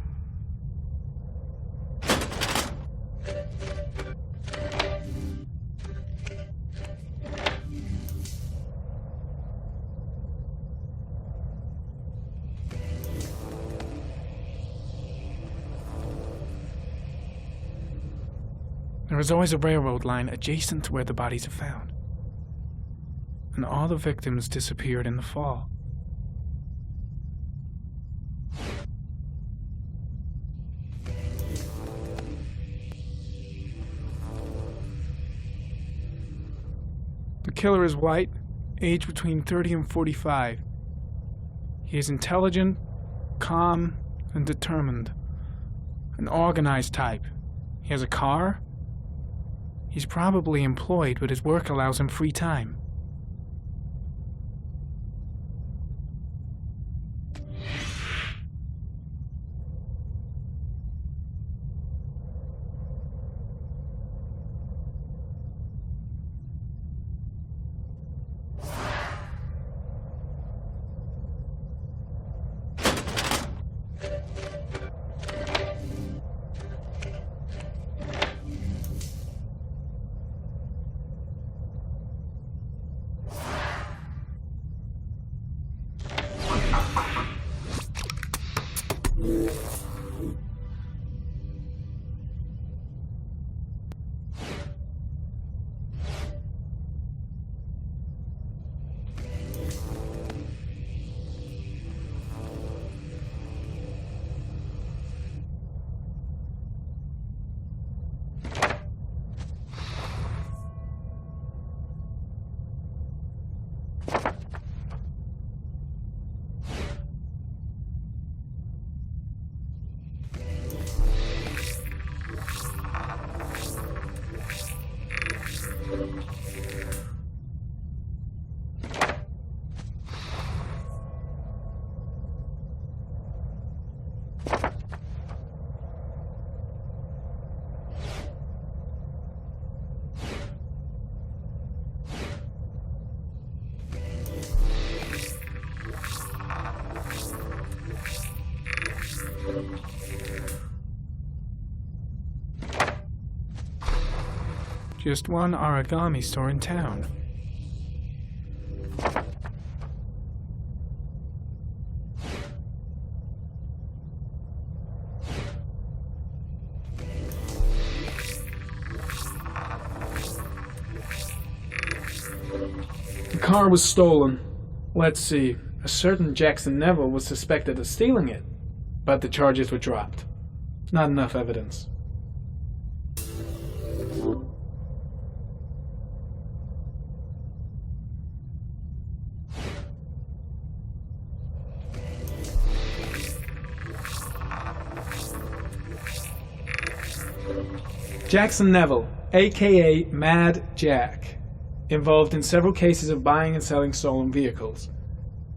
There is always a railroad line adjacent to where the bodies are found. And all the victims disappeared in the fall. The killer is white, aged between 30 and 45. He is intelligent, calm, and determined. An organized type. He has a car. He's probably employed, but his work allows him free time. Just one origami store in town. The car was stolen. Let's see. A certain Jackson Neville was suspected of stealing it, but the charges were dropped. Not enough evidence. Jackson Neville, aka Mad Jack, involved in several cases of buying and selling stolen vehicles.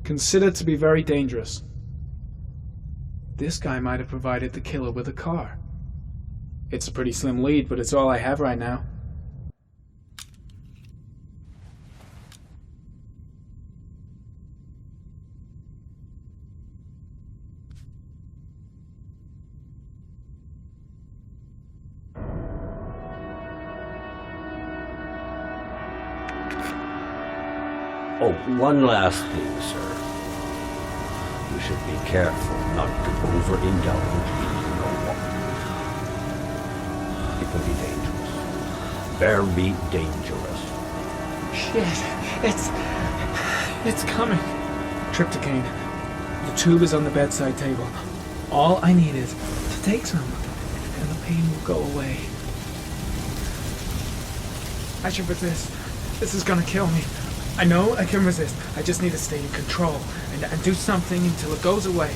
Considered to be very dangerous. This guy might have provided the killer with a car. It's a pretty slim lead, but it's all I have right now. Oh, one last thing, sir. You should be careful not to overindulge in your walk. It can be dangerous. Very dangerous. Shit, it's coming. Trypticane. The tube is on the bedside table. All I need is to take some, and the pain will go away. I should resist. This is gonna kill me. I know I can resist. I just need to stay in control and do something until it goes away.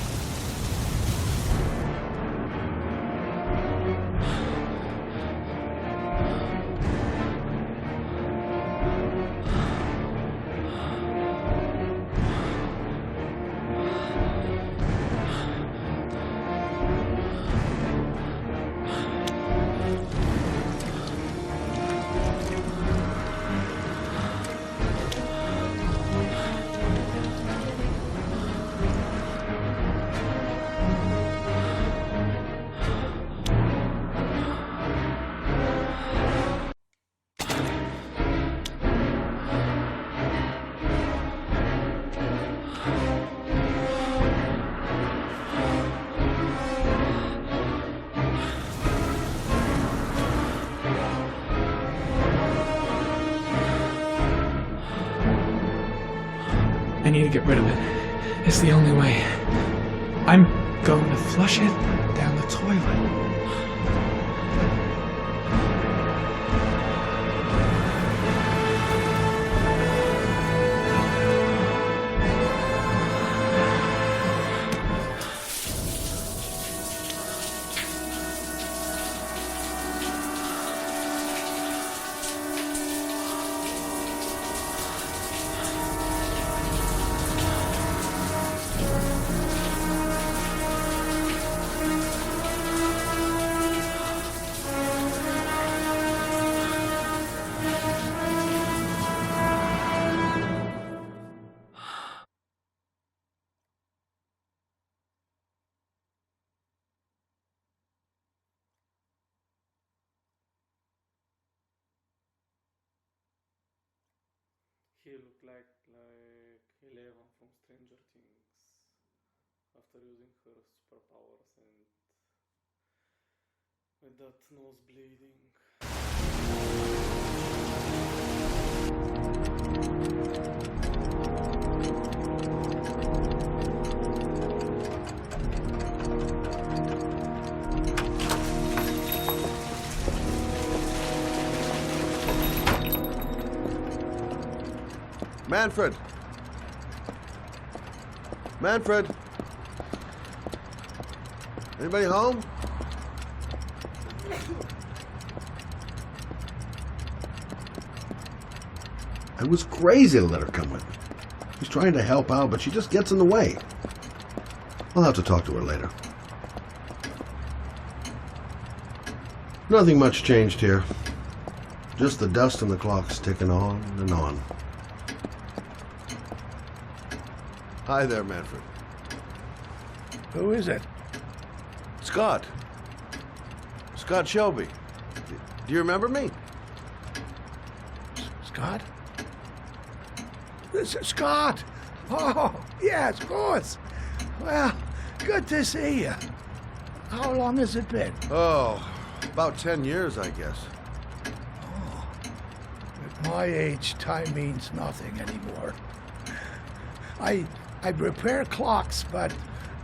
I need to get rid of it. It's the only way. I'm going to flush it down the toilet. He looked like Eleven from Stranger Things after using her superpowers and with that nose bleeding. Manfred! Manfred! Anybody home? I was crazy to let her come with me. She's trying to help out, but she just gets in the way. I'll have to talk to her later. Nothing much changed here. Just the dust and the clocks ticking on and on. Hi there, Manfred. Who is it? Scott. Scott Shelby. Do you remember me? Scott? This is Scott! Oh, yes, of course. Well, good to see you. How long has it been? Oh, about 10 years, I guess. Oh, at my age, time means nothing anymore. I repair clocks, but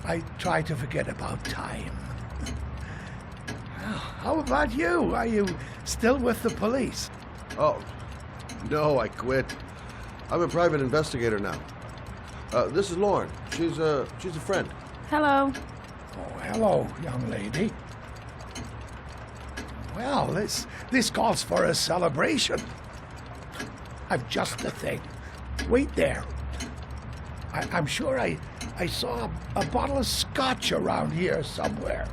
I try to forget about time. How about you? Are you still with the police? Oh, no, I quit. I'm a private investigator now. This is Lauren. She's a friend. Hello. Oh, hello, young lady. Well, this calls for a celebration. I've just the thing. Wait there. I'm sure I saw a bottle of scotch around here somewhere.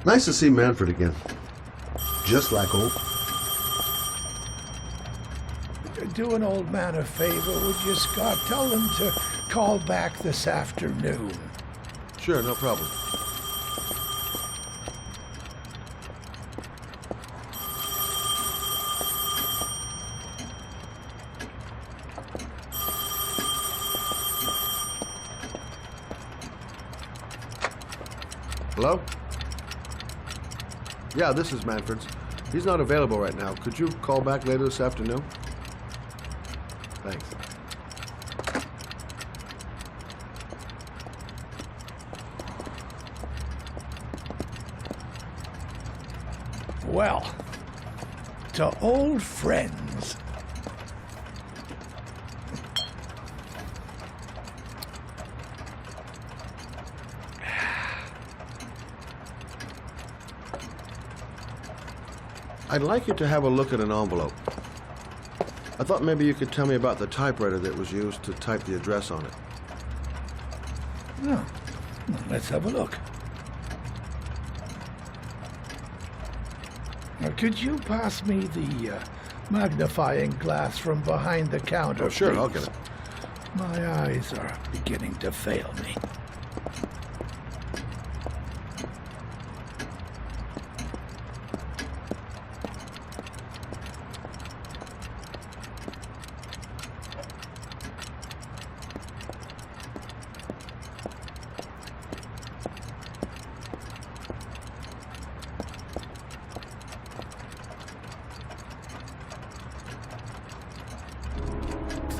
Nice to see Manfred again. Just like old. Do an old man a favor, would you, Scott? Tell them to call back this afternoon. Sure, no problem. Hello? Yeah, this is Manfred's. He's not available right now. Could you call back later this afternoon? Thanks. Well, to old friends. I'd like you to have a look at an envelope. I thought maybe you could tell me about the typewriter that was used to type the address on it. Oh, let's have a look. Now, could you pass me the magnifying glass from behind the counter, Oh, sure, please? I'll get it. My eyes are beginning to fail me.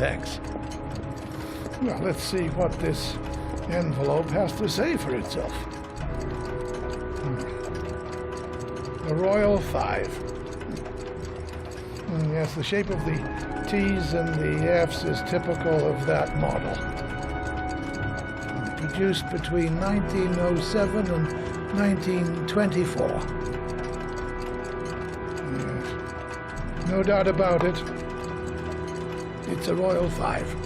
thanks. Well, let's see what this envelope has to say for itself. The Royal 5. Yes, the shape of the T's and the F's is typical of that model. Produced between 1907 and 1924. Yes. No doubt about it. It's a Royal 5.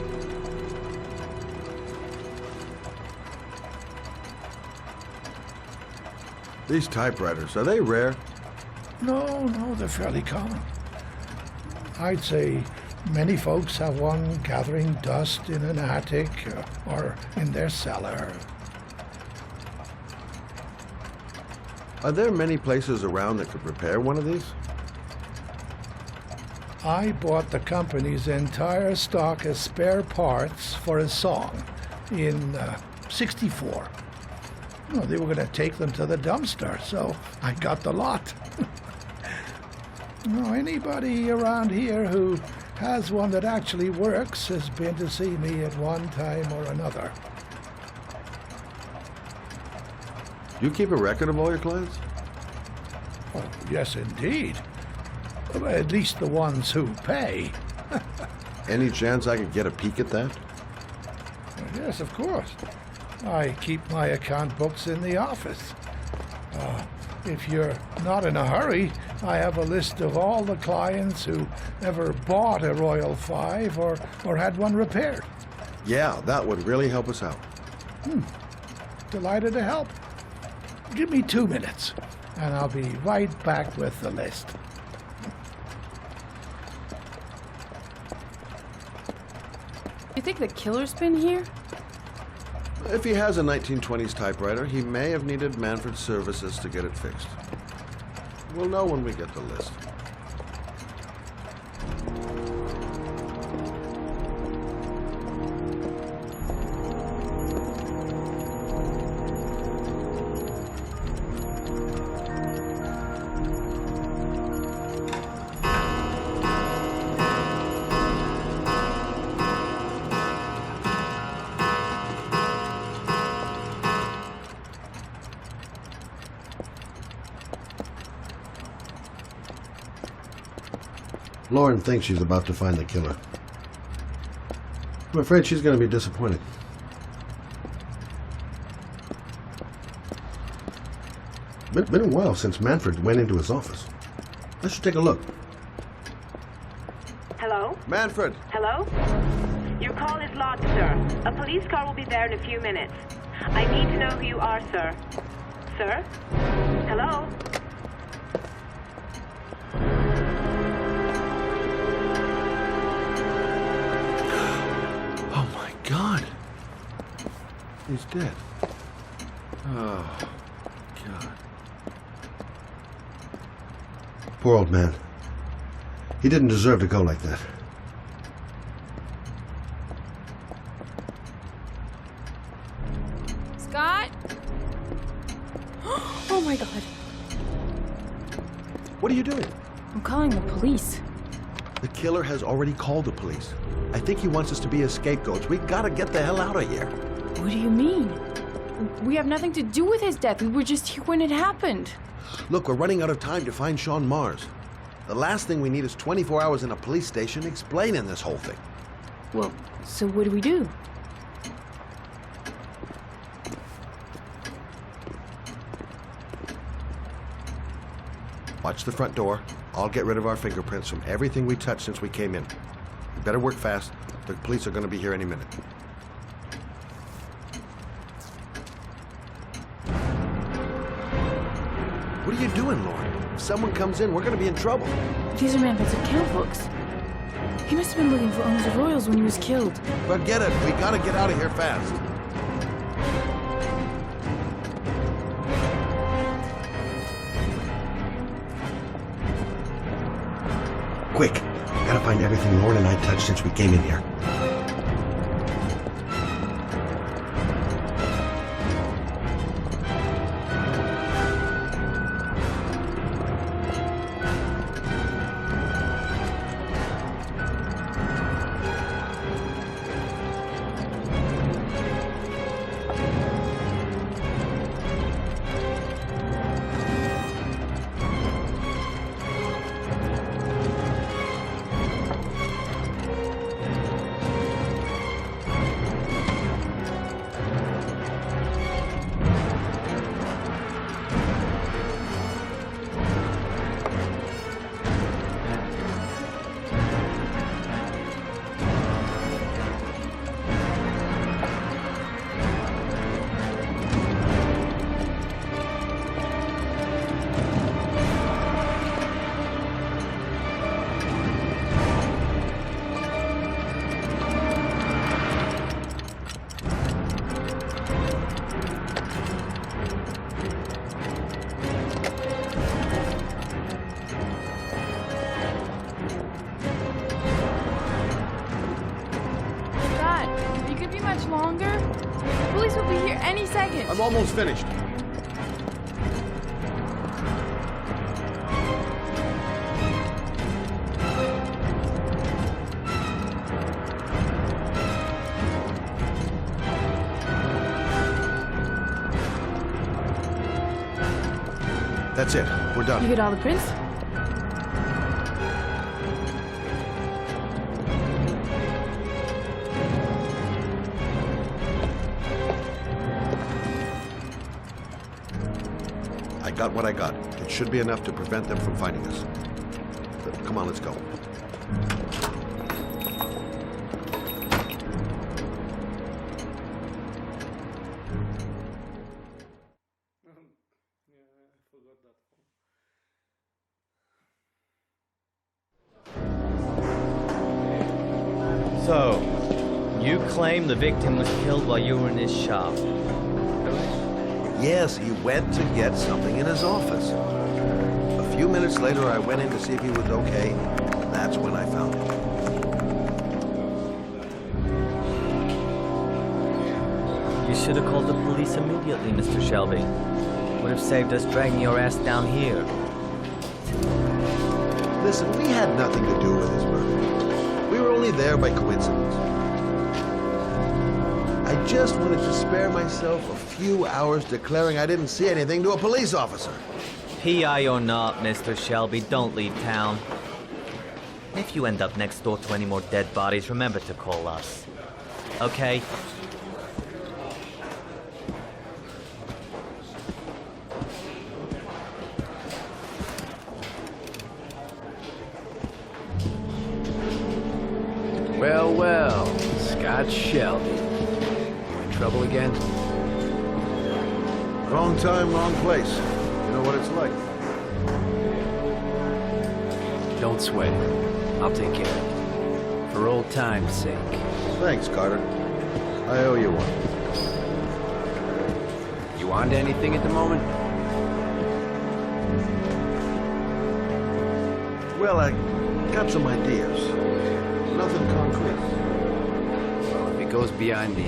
These typewriters, are they rare? No, they're fairly common. I'd say many folks have one gathering dust in an attic or in their cellar. Are there many places around that could repair one of these? I bought the company's entire stock of spare parts for a song in '64. Well, they were going to take them to the dumpster, so I got the lot. Anybody around here who has one that actually works has been to see me at one time or another. You keep a record of all your clients? Oh, yes, indeed. At least the ones who pay. Any chance I could get a peek at that? Yes, of course. I keep my account books in the office. If you're not in a hurry, I have a list of all the clients who ever bought a Royal 5 or had one repaired. Yeah, that would really help us out. Delighted to help. Give me 2 minutes, and I'll be right back with the list. You think the killer's been here? If he has a 1920s typewriter, he may have needed Manfred's services to get it fixed. We'll know when we get the list. Lauren thinks she's about to find the killer. I'm afraid she's going to be disappointed. Been a while since Manfred went into his office. I should take a look. Hello? Manfred! Hello? Your call is logged, sir. A police car will be there in a few minutes. I need to know who you are, sir. Sir? Hello? God. He's dead. Oh, God. Poor old man. He didn't deserve to go like that. Scott? Oh my God. What are you doing? I'm calling the police. The killer has already called the police. I think he wants us to be his scapegoats. We gotta get the hell out of here. What do you mean? We have nothing to do with his death. We were just here when it happened. Look, we're running out of time to find Sean Mars. The last thing we need is 24 hours in a police station explaining this whole thing. Well, so what do we do? Watch the front door. I'll get rid of our fingerprints from everything we touched since we came in. We better work fast. The police are going to be here any minute. What are you doing, Lauren? If someone comes in, we're going to be in trouble. These are Manfred's account books. He must have been looking for owners of Royals when he was killed. Forget it. We got to get out of here fast. Quick. Gotta find everything Lauren and I touched since we came in here. He'll be here any second. I'm almost finished. That's it. We're done. You get all the prints? I got what I got. It should be enough to prevent them from finding us. But come on, let's go. So, you claim the victim was killed while you were in his shop. Yes, he went to get something in his office. A few minutes later, I went in to see if he was okay. That's when I found him. You should have called the police immediately, Mr. Shelby. Would have saved us dragging your ass down here. Listen, we had nothing to do with his murder. We were only there by coincidence. I just wanted to spare myself a few hours declaring I didn't see anything to a police officer. PI or not, Mr. Shelby, don't leave town. If you end up next door to any more dead bodies, remember to call us. Okay? Well, well, Scott Shelby. You in trouble again? Wrong time, wrong place. You know what it's like. Don't sweat it. I'll take care of it. For old time's sake. Thanks, Carter. I owe you one. You on to anything at the moment? Well, I got some ideas. Nothing concrete. Well, if it goes beyond the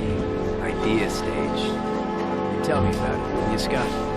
idea stage, tell me about it, will you, Scott?